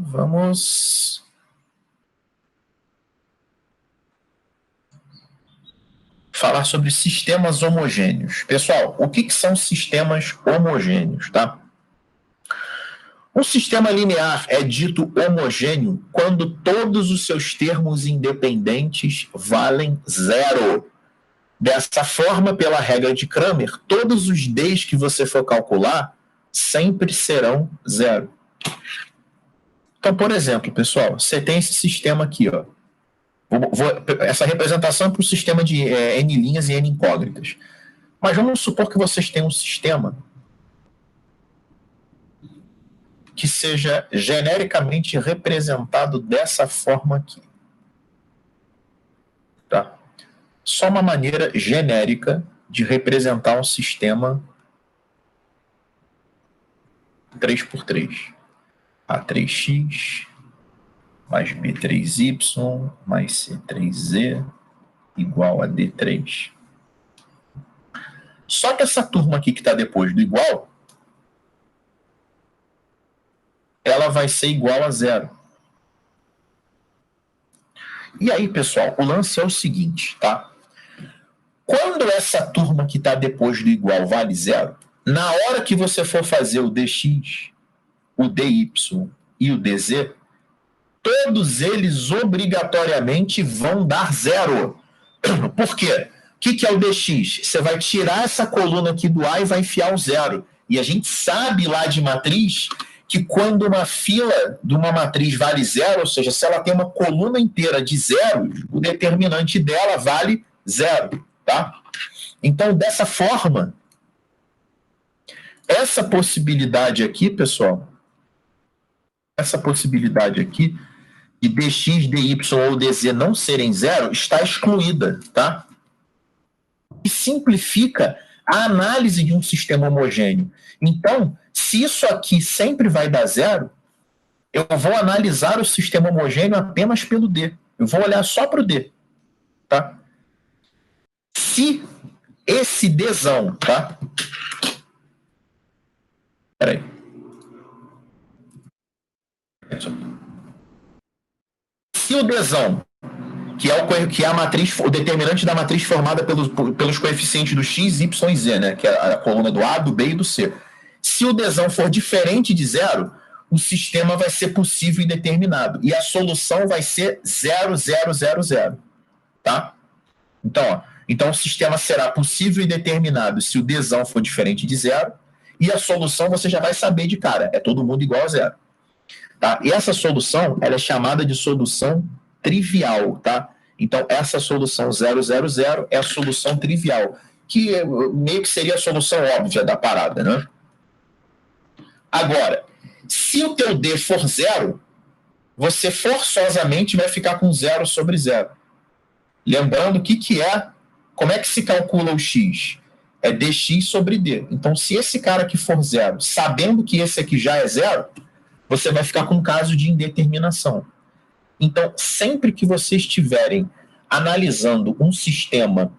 Vamos falar sobre sistemas homogêneos. Pessoal, o que são sistemas homogêneos, tá? Um sistema linear é dito homogêneo quando todos os seus termos independentes valem zero. Dessa forma, pela regra de Cramer, todos os Ds que você for calcular sempre serão zero. Então, por exemplo, pessoal, você tem esse sistema aqui, ó. Essa representação é para o sistema de N linhas e N incógnitas. Mas vamos supor que vocês tenham um sistema que seja genericamente representado dessa forma aqui. Tá? Só uma maneira genérica de representar um sistema 3x3. A3x mais B3y mais C3z igual a D3. Só que essa turma aqui que está depois do igual, ela vai ser igual a zero. E aí, pessoal, o lance é o seguinte, tá? Quando essa turma que está depois do igual vale zero, na hora que você for fazer o dx, o dy e o dz, todos eles obrigatoriamente vão dar zero. Por quê? O que é o dx? Você vai tirar essa coluna aqui do A e vai enfiar o zero. E a gente sabe lá de matriz que quando uma fila de uma matriz vale zero, ou seja, se ela tem uma coluna inteira de zeros, o determinante dela vale zero. Tá? Então, dessa forma, essa possibilidade aqui, pessoal, essa possibilidade aqui de dx, dy ou dz não serem zero está excluída, tá? E simplifica a análise de um sistema homogêneo. Então, se isso aqui sempre vai dar zero, eu vou analisar o sistema homogêneo apenas pelo D. Eu vou olhar só para o D, tá? Se esse Dzão, tá? Peraí. Se o Dzão, que é a matriz, o determinante da matriz formada pelos coeficientes do x, y e z, né? Que é a coluna do A, do B e do C. Se o Dzão for diferente de zero, o sistema vai ser possível e determinado. E a solução vai ser 0, 0, 0, 0. Tá? Então, o sistema será possível e determinado se o Dzão for diferente de zero, e a solução você já vai saber de cara, é todo mundo igual a zero. Tá? E essa solução ela é chamada de solução trivial. Tá? Então, essa solução 0, 0, 0 é a solução trivial, que meio que seria a solução óbvia da parada. Né? Agora, se o teu D for zero, você forçosamente vai ficar com 0 sobre 0. Lembrando como é que se calcula o x? É dx sobre d. Então, se esse cara aqui for zero, sabendo que esse aqui já é zero, você vai ficar com um caso de indeterminação. Então, sempre que vocês estiverem analisando um sistema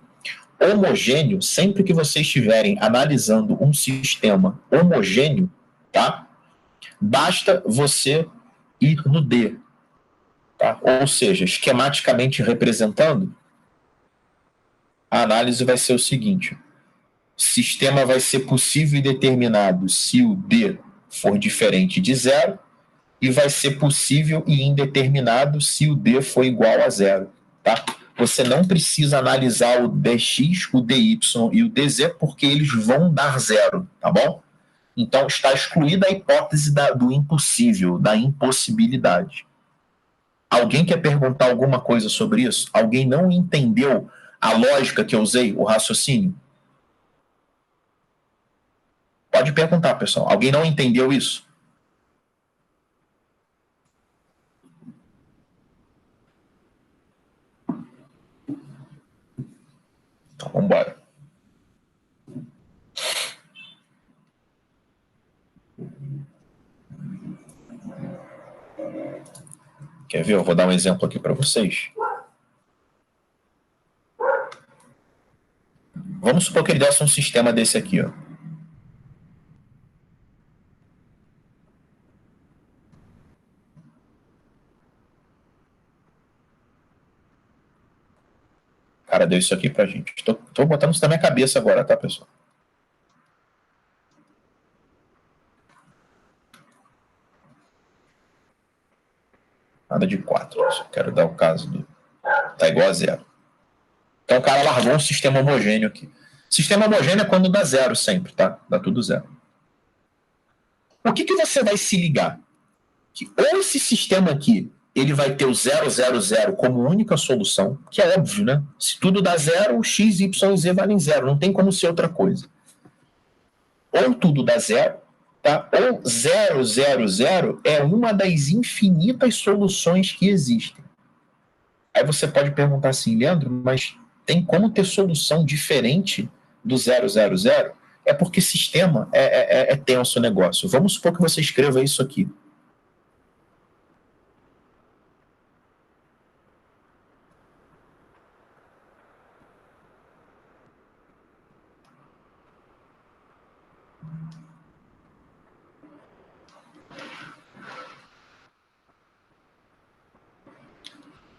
homogêneo, tá? Basta você ir no D. Tá? Ou seja, esquematicamente representando, a análise vai ser o seguinte: o sistema vai ser possível e determinado se o D for diferente de zero, e vai ser possível e indeterminado se o D for igual a zero. Tá? Você não precisa analisar o dx, o dy e o dz, porque eles vão dar zero, tá bom? Então, está excluída a hipótese do impossível, da impossibilidade. Alguém quer perguntar alguma coisa sobre isso? Alguém não entendeu a lógica que eu usei, o raciocínio? Pode perguntar, pessoal. Alguém não entendeu isso? Então, vamos embora. Quer ver? Eu vou dar um exemplo aqui para vocês. Vamos supor que ele desse um sistema desse aqui, ó. O cara deu isso aqui pra gente. Tô botando isso na minha cabeça agora, tá, pessoal? Nada de 4. Só quero dar o caso do... Tá igual a 0. Então o cara largou um sistema homogêneo aqui. Sistema homogêneo é quando dá 0 sempre, tá? Dá tudo 0. O que você vai se ligar? Que ou esse sistema aqui, ele vai ter o 0, 0, 0 como única solução, que é óbvio, né? Se tudo dá 0, x, y e z valem 0. Não tem como ser outra coisa. Ou tudo dá 0, tá? Ou 0, 0, 0 é uma das infinitas soluções que existem. Aí você pode perguntar assim, Leandro, mas tem como ter solução diferente do 0, 0, 0? É porque sistema é tenso o negócio. Vamos supor que você escreva isso aqui.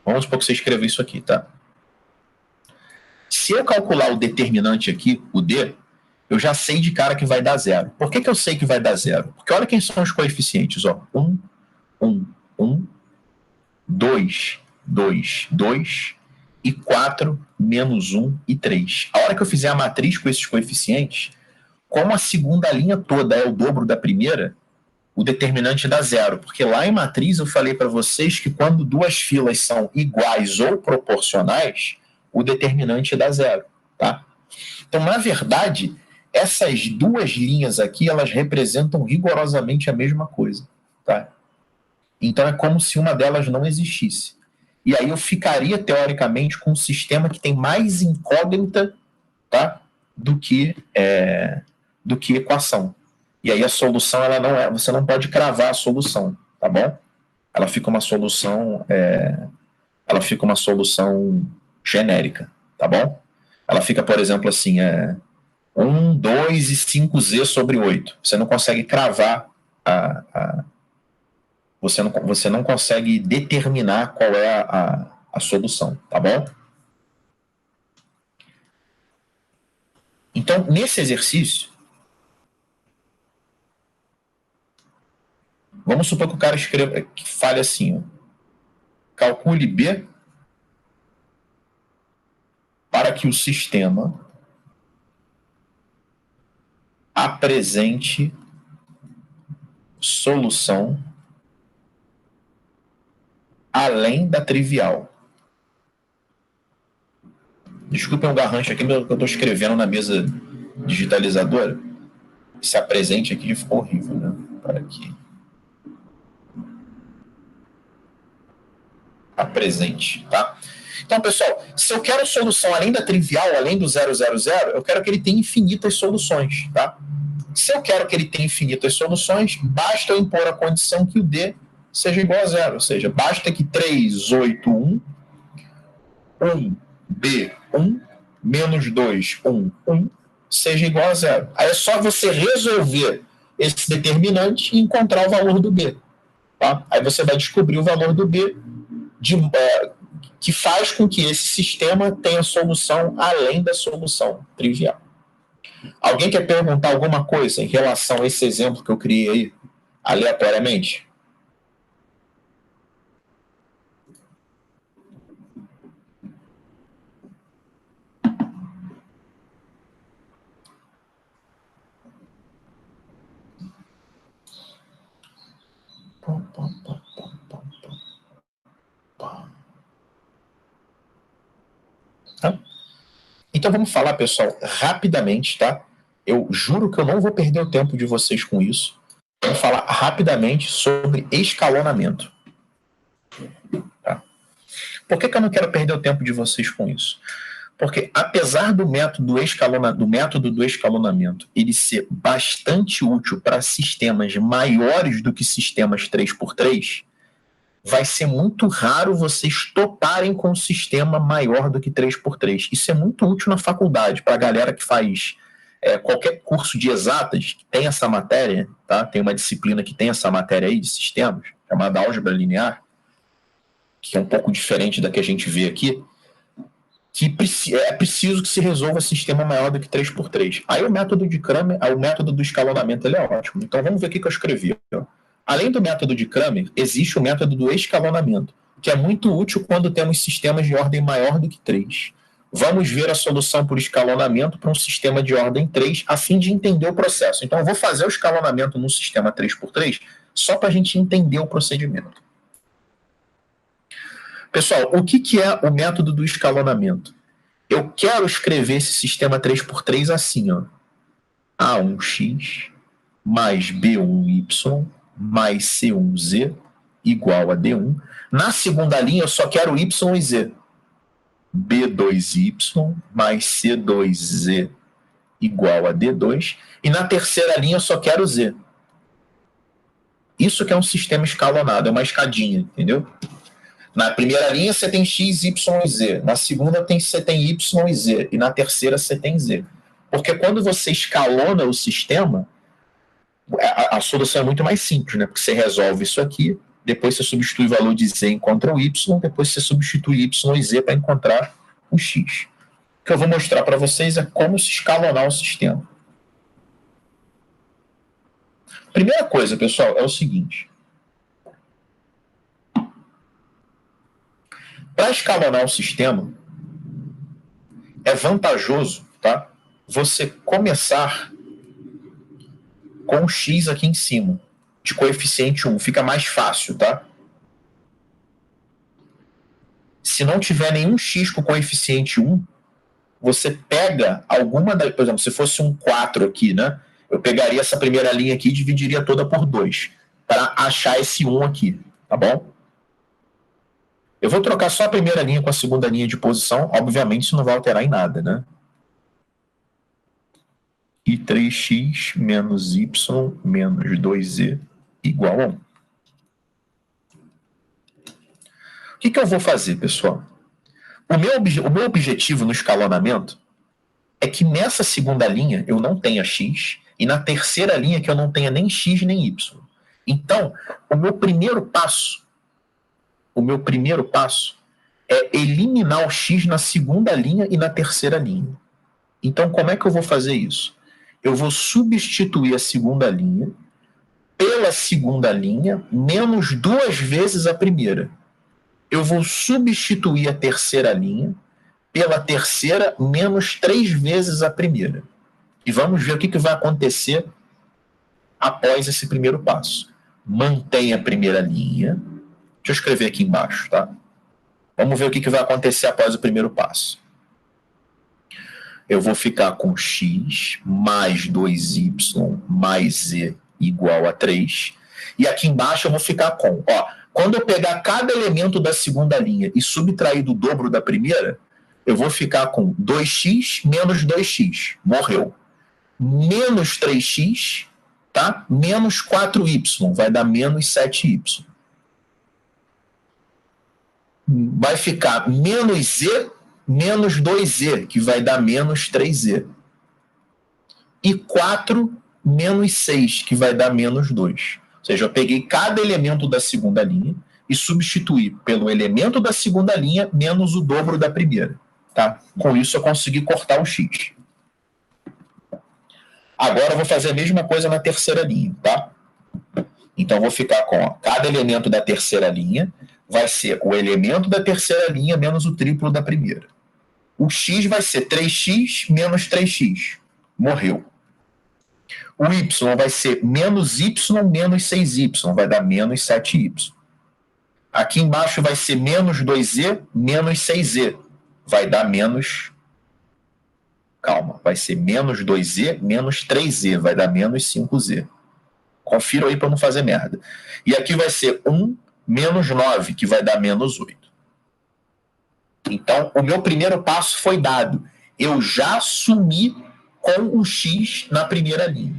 Vamos supor que você escreva isso aqui, tá? Se eu calcular o determinante aqui, o D, eu já sei de cara que vai dar 0. Por que eu sei que vai dar 0? Porque olha quem são os coeficientes, ó. 1, 1, 1, 2, 2, 2 e 4, menos 1 e 3. A hora que eu fizer a matriz com esses coeficientes, como a segunda linha toda é o dobro da primeira, o determinante dá 0, porque lá em matriz eu falei para vocês que quando duas filas são iguais ou proporcionais, o determinante dá 0, tá? Então, na verdade, essas duas linhas aqui, elas representam rigorosamente a mesma coisa, tá? Então, é como se uma delas não existisse. E aí eu ficaria, teoricamente, com um sistema que tem mais incógnita, tá? do que equação. E aí a solução, ela não é, você não pode cravar a solução, tá bom? Ela fica uma solução, genérica, tá bom? Ela fica, por exemplo, assim, 1, 2 e 5z sobre 8. Você não consegue cravar você não consegue determinar qual é a solução, tá bom? Então, nesse exercício, vamos supor que o cara que fale assim, ó, calcule B para que o sistema apresente solução além da trivial. Desculpem o garrancho aqui, mas eu estou escrevendo na mesa digitalizadora. Esse apresente aqui ficou horrível, né? Para aqui. Apresente, tá? Então, pessoal, se eu quero solução além da trivial, além do 0, 0, 0, eu quero que ele tenha infinitas soluções, tá? Se eu quero que ele tenha infinitas soluções, basta eu impor a condição que o D seja igual a 0, ou seja, basta que 3, 8, 1, 1, B, 1, menos 2, 1, 1, seja igual a 0. Aí é só você resolver esse determinante e encontrar o valor do B, tá? Aí você vai descobrir o valor do B que faz com que esse sistema tenha solução além da solução trivial. Alguém quer perguntar alguma coisa em relação a esse exemplo que eu criei aí, aleatoriamente? Tá? Então vamos falar, pessoal, rapidamente, tá? Eu juro que eu não vou perder o tempo de vocês com isso. Vamos falar rapidamente sobre escalonamento. Tá? Por que eu não quero perder o tempo de vocês com isso? Porque apesar do método do escalonamento ele ser bastante útil para sistemas maiores do que sistemas 3x3, vai ser muito raro vocês toparem com um sistema maior do que 3x3. Isso é muito útil na faculdade, para a galera que faz qualquer curso de exatas, que tem essa matéria, tá? Tem uma disciplina que tem essa matéria aí de sistemas, chamada álgebra linear, que é um pouco diferente da que a gente vê aqui, que é preciso que se resolva sistema maior do que 3x3. Aí o método de Cramer, o método do escalonamento, ele é ótimo. Então vamos ver o que eu escrevi. Além do método de Cramer, existe o método do escalonamento, que é muito útil quando temos sistemas de ordem maior do que 3. Vamos ver a solução por escalonamento para um sistema de ordem 3, a fim de entender o processo. Então eu vou fazer o escalonamento num sistema 3x3, só para a gente entender o procedimento. Pessoal, o que é o método do escalonamento? Eu quero escrever esse sistema 3x3 assim, ó. A1x mais B1y mais C1z igual a D1. Na segunda linha, eu só quero y e z. B2y mais C2z igual a D2. E na terceira linha, eu só quero z. Isso que é um sistema escalonado, é uma escadinha, entendeu? Na primeira linha você tem x, y e z. Na segunda você tem y e z. E na terceira você tem z. Porque quando você escalona o sistema, a solução é muito mais simples, né? Porque você resolve isso aqui, depois você substitui o valor de z, encontra o y, depois você substitui y e z para encontrar o x. O que eu vou mostrar para vocês é como se escalonar o sistema. Primeira coisa, pessoal, é o seguinte. Para escalonar o sistema, é vantajoso, tá? Você começar com o x aqui em cima, de coeficiente 1. Fica mais fácil, tá? Se não tiver nenhum x com coeficiente 1, você pega alguma da... Por exemplo, se fosse um 4 aqui, né? Eu pegaria essa primeira linha aqui e dividiria toda por 2, para achar esse 1 aqui, tá bom? Eu vou trocar só a primeira linha com a segunda linha de posição. Obviamente, isso não vai alterar em nada, né? E 3x menos y menos 2z igual a 1. O que eu vou fazer, pessoal? O meu objetivo no escalonamento é que nessa segunda linha eu não tenha x e na terceira linha que eu não tenha nem x nem y. Então, o meu primeiro passo é eliminar o x na segunda linha e na terceira linha. Então, como é que eu vou fazer isso? Eu vou substituir a segunda linha pela segunda linha menos 2 vezes a primeira. Eu vou substituir a terceira linha pela terceira menos 3 vezes a primeira. E vamos ver o que vai acontecer após esse primeiro passo. Mantém a primeira linha. Deixa eu escrever aqui embaixo, tá? Vamos ver o que vai acontecer após o primeiro passo. Eu vou ficar com x mais 2y mais z igual a 3. E aqui embaixo eu vou ficar com... quando eu pegar cada elemento da segunda linha e subtrair do dobro da primeira, eu vou ficar com 2x menos 2x. Morreu. Menos 3x, tá? Menos 4y. Vai dar menos 7y. Vai ficar menos z menos 2z, que vai dar menos 3z. E 4 menos 6, que vai dar menos 2. Ou seja, eu peguei cada elemento da segunda linha e substituí pelo elemento da segunda linha menos o dobro da primeira. Tá? Com isso eu consegui cortar o x. Agora eu vou fazer a mesma coisa na terceira linha. Tá? Então eu vou ficar com cada elemento da terceira linha vai ser o elemento da terceira linha menos o triplo da primeira. O x vai ser 3x menos 3x. Morreu. O y vai ser menos y menos 6y. Vai dar menos 7y. Aqui embaixo vai ser menos 2z menos 6z. Vai dar menos... Calma. Vai ser menos 2z menos 3z. Vai dar menos 5z. Confira aí para não fazer merda. E aqui vai ser 1 menos 9, que vai dar menos 8. Então, o meu primeiro passo foi dado. Eu já sumi com o x na primeira linha.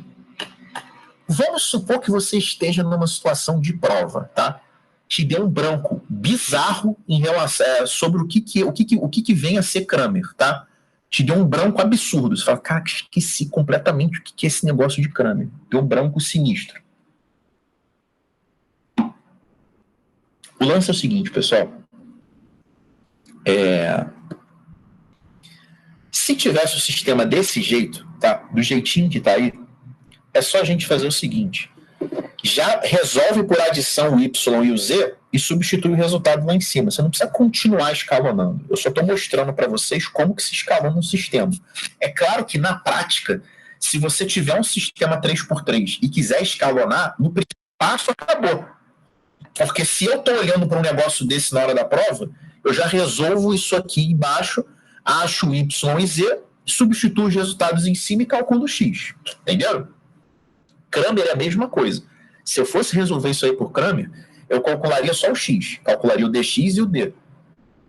Vamos supor que você esteja numa situação de prova, tá? te deu um branco bizarro em relação sobre o que vem a ser Cramer, tá? Te deu um branco absurdo. Você fala, cara, esqueci completamente o que é esse negócio de Cramer. Deu um branco sinistro. O lance é o seguinte, pessoal. Se tivesse o sistema desse jeito, tá? Do jeitinho que tá aí, é só a gente fazer o seguinte. Já resolve por adição o Y e o Z e substitui o resultado lá em cima. Você não precisa continuar escalonando. Eu só estou mostrando para vocês como que se escalona um sistema. É claro que, na prática, se você tiver um sistema 3x3 e quiser escalonar, no primeiro passo acabou. Porque se eu estou olhando para um negócio desse na hora da prova, eu já resolvo isso aqui embaixo, acho Y e Z, substituo os resultados em cima e calculo X. Entenderam? Cramer é a mesma coisa. Se eu fosse resolver isso aí por Cramer, eu calcularia só o X, calcularia o DX e o D.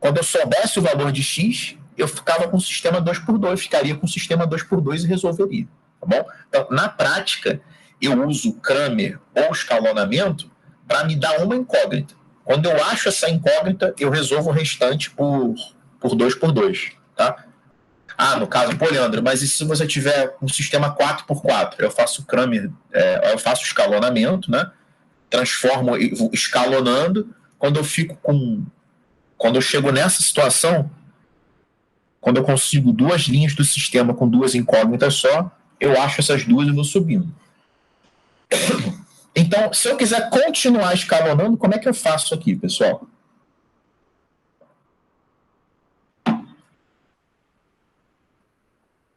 Quando eu soubesse o valor de X, eu ficava com o sistema 2x2, ficaria com o sistema 2x2 e resolveria. Tá bom? Então, na prática, eu uso Cramer ou escalonamento para me dar uma incógnita. Quando eu acho essa incógnita, eu resolvo o restante por 2x2. Tá? No caso, pô, Leandro, mas e se você tiver um sistema 4x4? Eu faço Cramer, eu faço escalonamento, né? Transformo, escalonando. Quando eu chego nessa situação, quando eu consigo duas linhas do sistema com duas incógnitas só, eu acho essas duas e vou subindo. Então, se eu quiser continuar escalonando, como é que eu faço aqui, pessoal?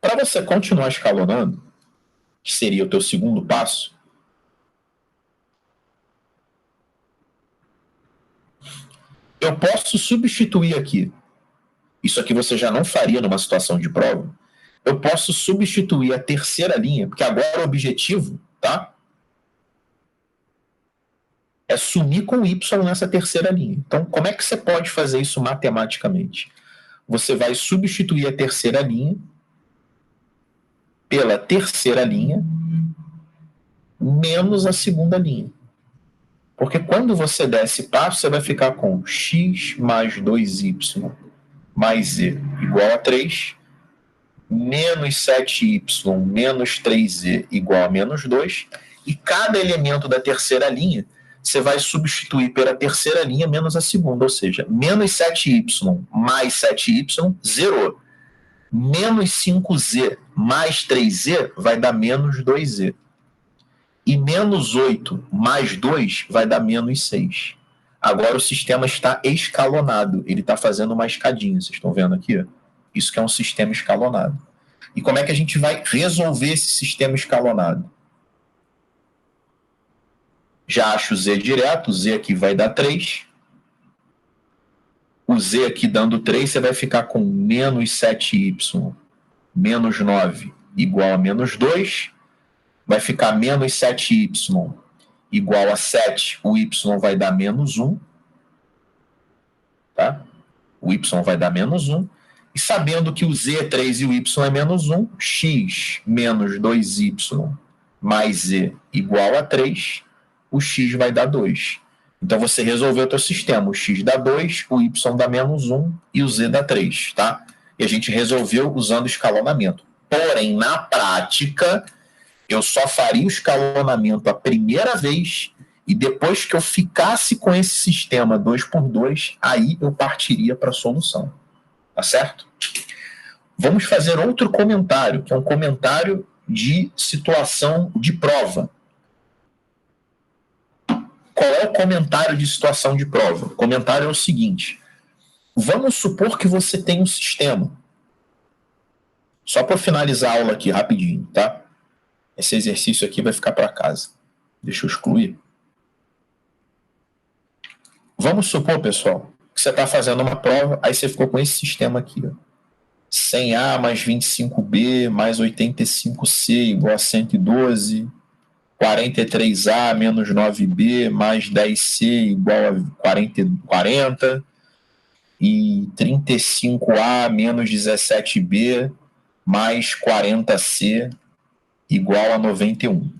Para você continuar escalonando, que seria o teu segundo passo, eu posso substituir aqui. Isso aqui você já não faria numa situação de prova. Eu posso substituir a terceira linha, porque agora o objetivo, tá? É sumir com Y nessa terceira linha. Então, como é que você pode fazer isso matematicamente? Você vai substituir a terceira linha pela terceira linha menos a segunda linha. Porque quando você der esse passo, você vai ficar com x mais 2y mais z igual a 3, menos 7y menos 3z igual a menos 2, e cada elemento da terceira linha você vai substituir pela terceira linha menos a segunda, ou seja, menos 7y mais 7y, zerou. Menos 5z mais 3z vai dar menos 2z. E menos 8 mais 2 vai dar menos 6. Agora o sistema está escalonado. Ele está fazendo uma escadinha. Vocês estão vendo aqui? Isso que é um sistema escalonado. E como é que a gente vai resolver esse sistema escalonado? Já acho o z direto. O z aqui vai dar 3. O z aqui dando 3, você vai ficar com menos 7y menos 9 igual a menos 2. Vai ficar menos 7y igual a 7. O y vai dar menos 1. Tá? O y vai dar menos 1. E sabendo que o z é 3 e o y é menos 1, x menos 2y mais z igual a 3, o x vai dar 2. Então você resolveu o teu sistema. O x dá 2, o y dá menos 1 e o z dá 3. Tá? E a gente resolveu usando escalonamento. Porém, na prática, eu só faria o escalonamento a primeira vez e depois que eu ficasse com esse sistema 2x2, aí eu partiria para a solução. Tá certo? Vamos fazer outro comentário, que é um comentário de situação de prova. Qual é o comentário de situação de prova? O comentário é o seguinte. Vamos supor que você tem um sistema. Só para finalizar a aula aqui rapidinho, tá? Esse exercício aqui vai ficar para casa. Deixa eu excluir. Vamos supor, pessoal, que você está fazendo uma prova, aí você ficou com esse sistema aqui. Ó. 100A mais 25B mais 85C igual a 112. 43A menos 9B mais 10C igual a 40. E 35A menos 17B mais 40C igual a 91.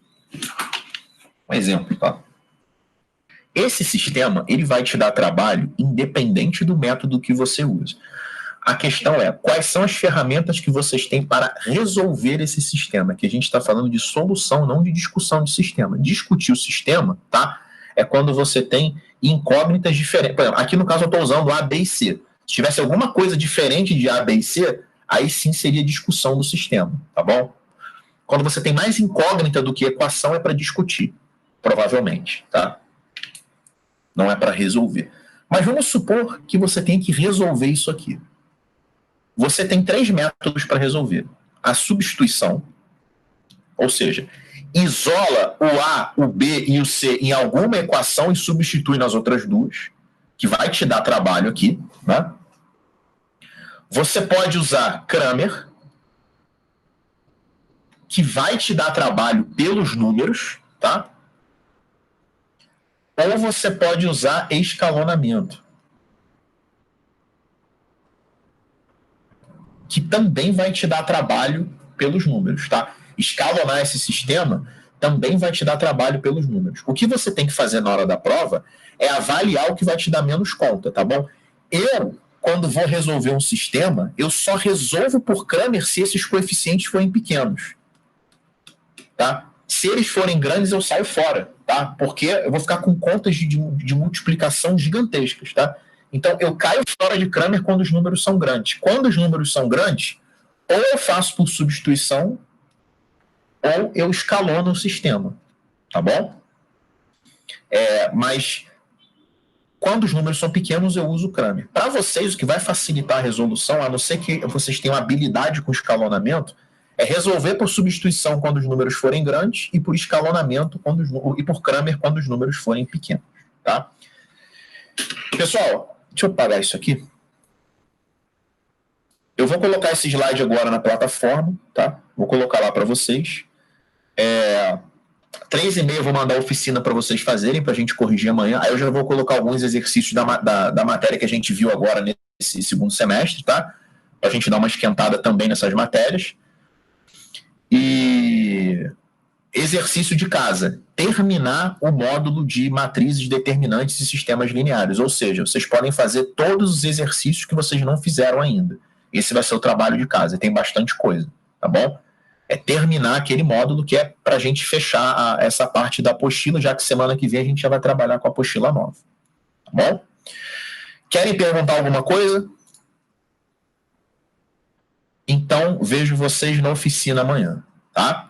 Um exemplo, tá? Esse sistema, ele vai te dar trabalho independente do método que você usa. A questão é, quais são as ferramentas que vocês têm para resolver esse sistema? Que a gente está falando de solução, não de discussão de sistema. Discutir o sistema, tá? É quando você tem incógnitas diferentes. Por exemplo, aqui no caso eu estou usando A, B e C. Se tivesse alguma coisa diferente de A, B e C, aí sim seria discussão do sistema, tá bom? Quando você tem mais incógnita do que equação, é para discutir, provavelmente, tá? Não é para resolver. Mas vamos supor que você tenha que resolver isso aqui. Você tem 3 métodos para resolver. A substituição, ou seja, isola o A, o B e o C em alguma equação e substitui nas outras duas, que vai te dar trabalho aqui, né? Você pode usar Cramer, que vai te dar trabalho pelos números, tá? Ou você pode usar escalonamento, que também vai te dar trabalho pelos números, tá? Escalonar esse sistema também vai te dar trabalho pelos números. O que você tem que fazer na hora da prova é avaliar o que vai te dar menos conta, tá bom? Eu, quando vou resolver um sistema, eu só resolvo por Cramer se esses coeficientes forem pequenos, tá? Se eles forem grandes, eu saio fora, tá? Porque eu vou ficar com contas de multiplicação gigantescas, tá? Então, eu caio fora de Cramer quando os números são grandes. Quando os números são grandes, ou eu faço por substituição, ou eu escalono o sistema, tá bom? Mas, quando os números são pequenos, eu uso Cramer. Para vocês, o que vai facilitar a resolução, a não ser que vocês tenham habilidade com escalonamento, é resolver por substituição quando os números forem grandes e por escalonamento e por Cramer quando os números forem pequenos, tá? Pessoal, deixa eu apagar isso aqui. Eu vou colocar esse slide agora na plataforma, tá? Vou colocar lá para vocês. 3h30 eu vou mandar a oficina para vocês fazerem, para a gente corrigir amanhã. Aí eu já vou colocar alguns exercícios da matéria que a gente viu agora nesse segundo semestre, tá? Para a gente dar uma esquentada também nessas matérias. E exercício de casa, terminar o módulo de matrizes determinantes e sistemas lineares, ou seja, vocês podem fazer todos os exercícios que vocês não fizeram ainda. Esse vai ser o trabalho de casa, tem bastante coisa, tá bom? É terminar aquele módulo que é para a gente fechar essa parte da apostila, já que semana que vem a gente já vai trabalhar com a apostila nova, tá bom? Querem perguntar alguma coisa? Então, vejo vocês na oficina amanhã, tá?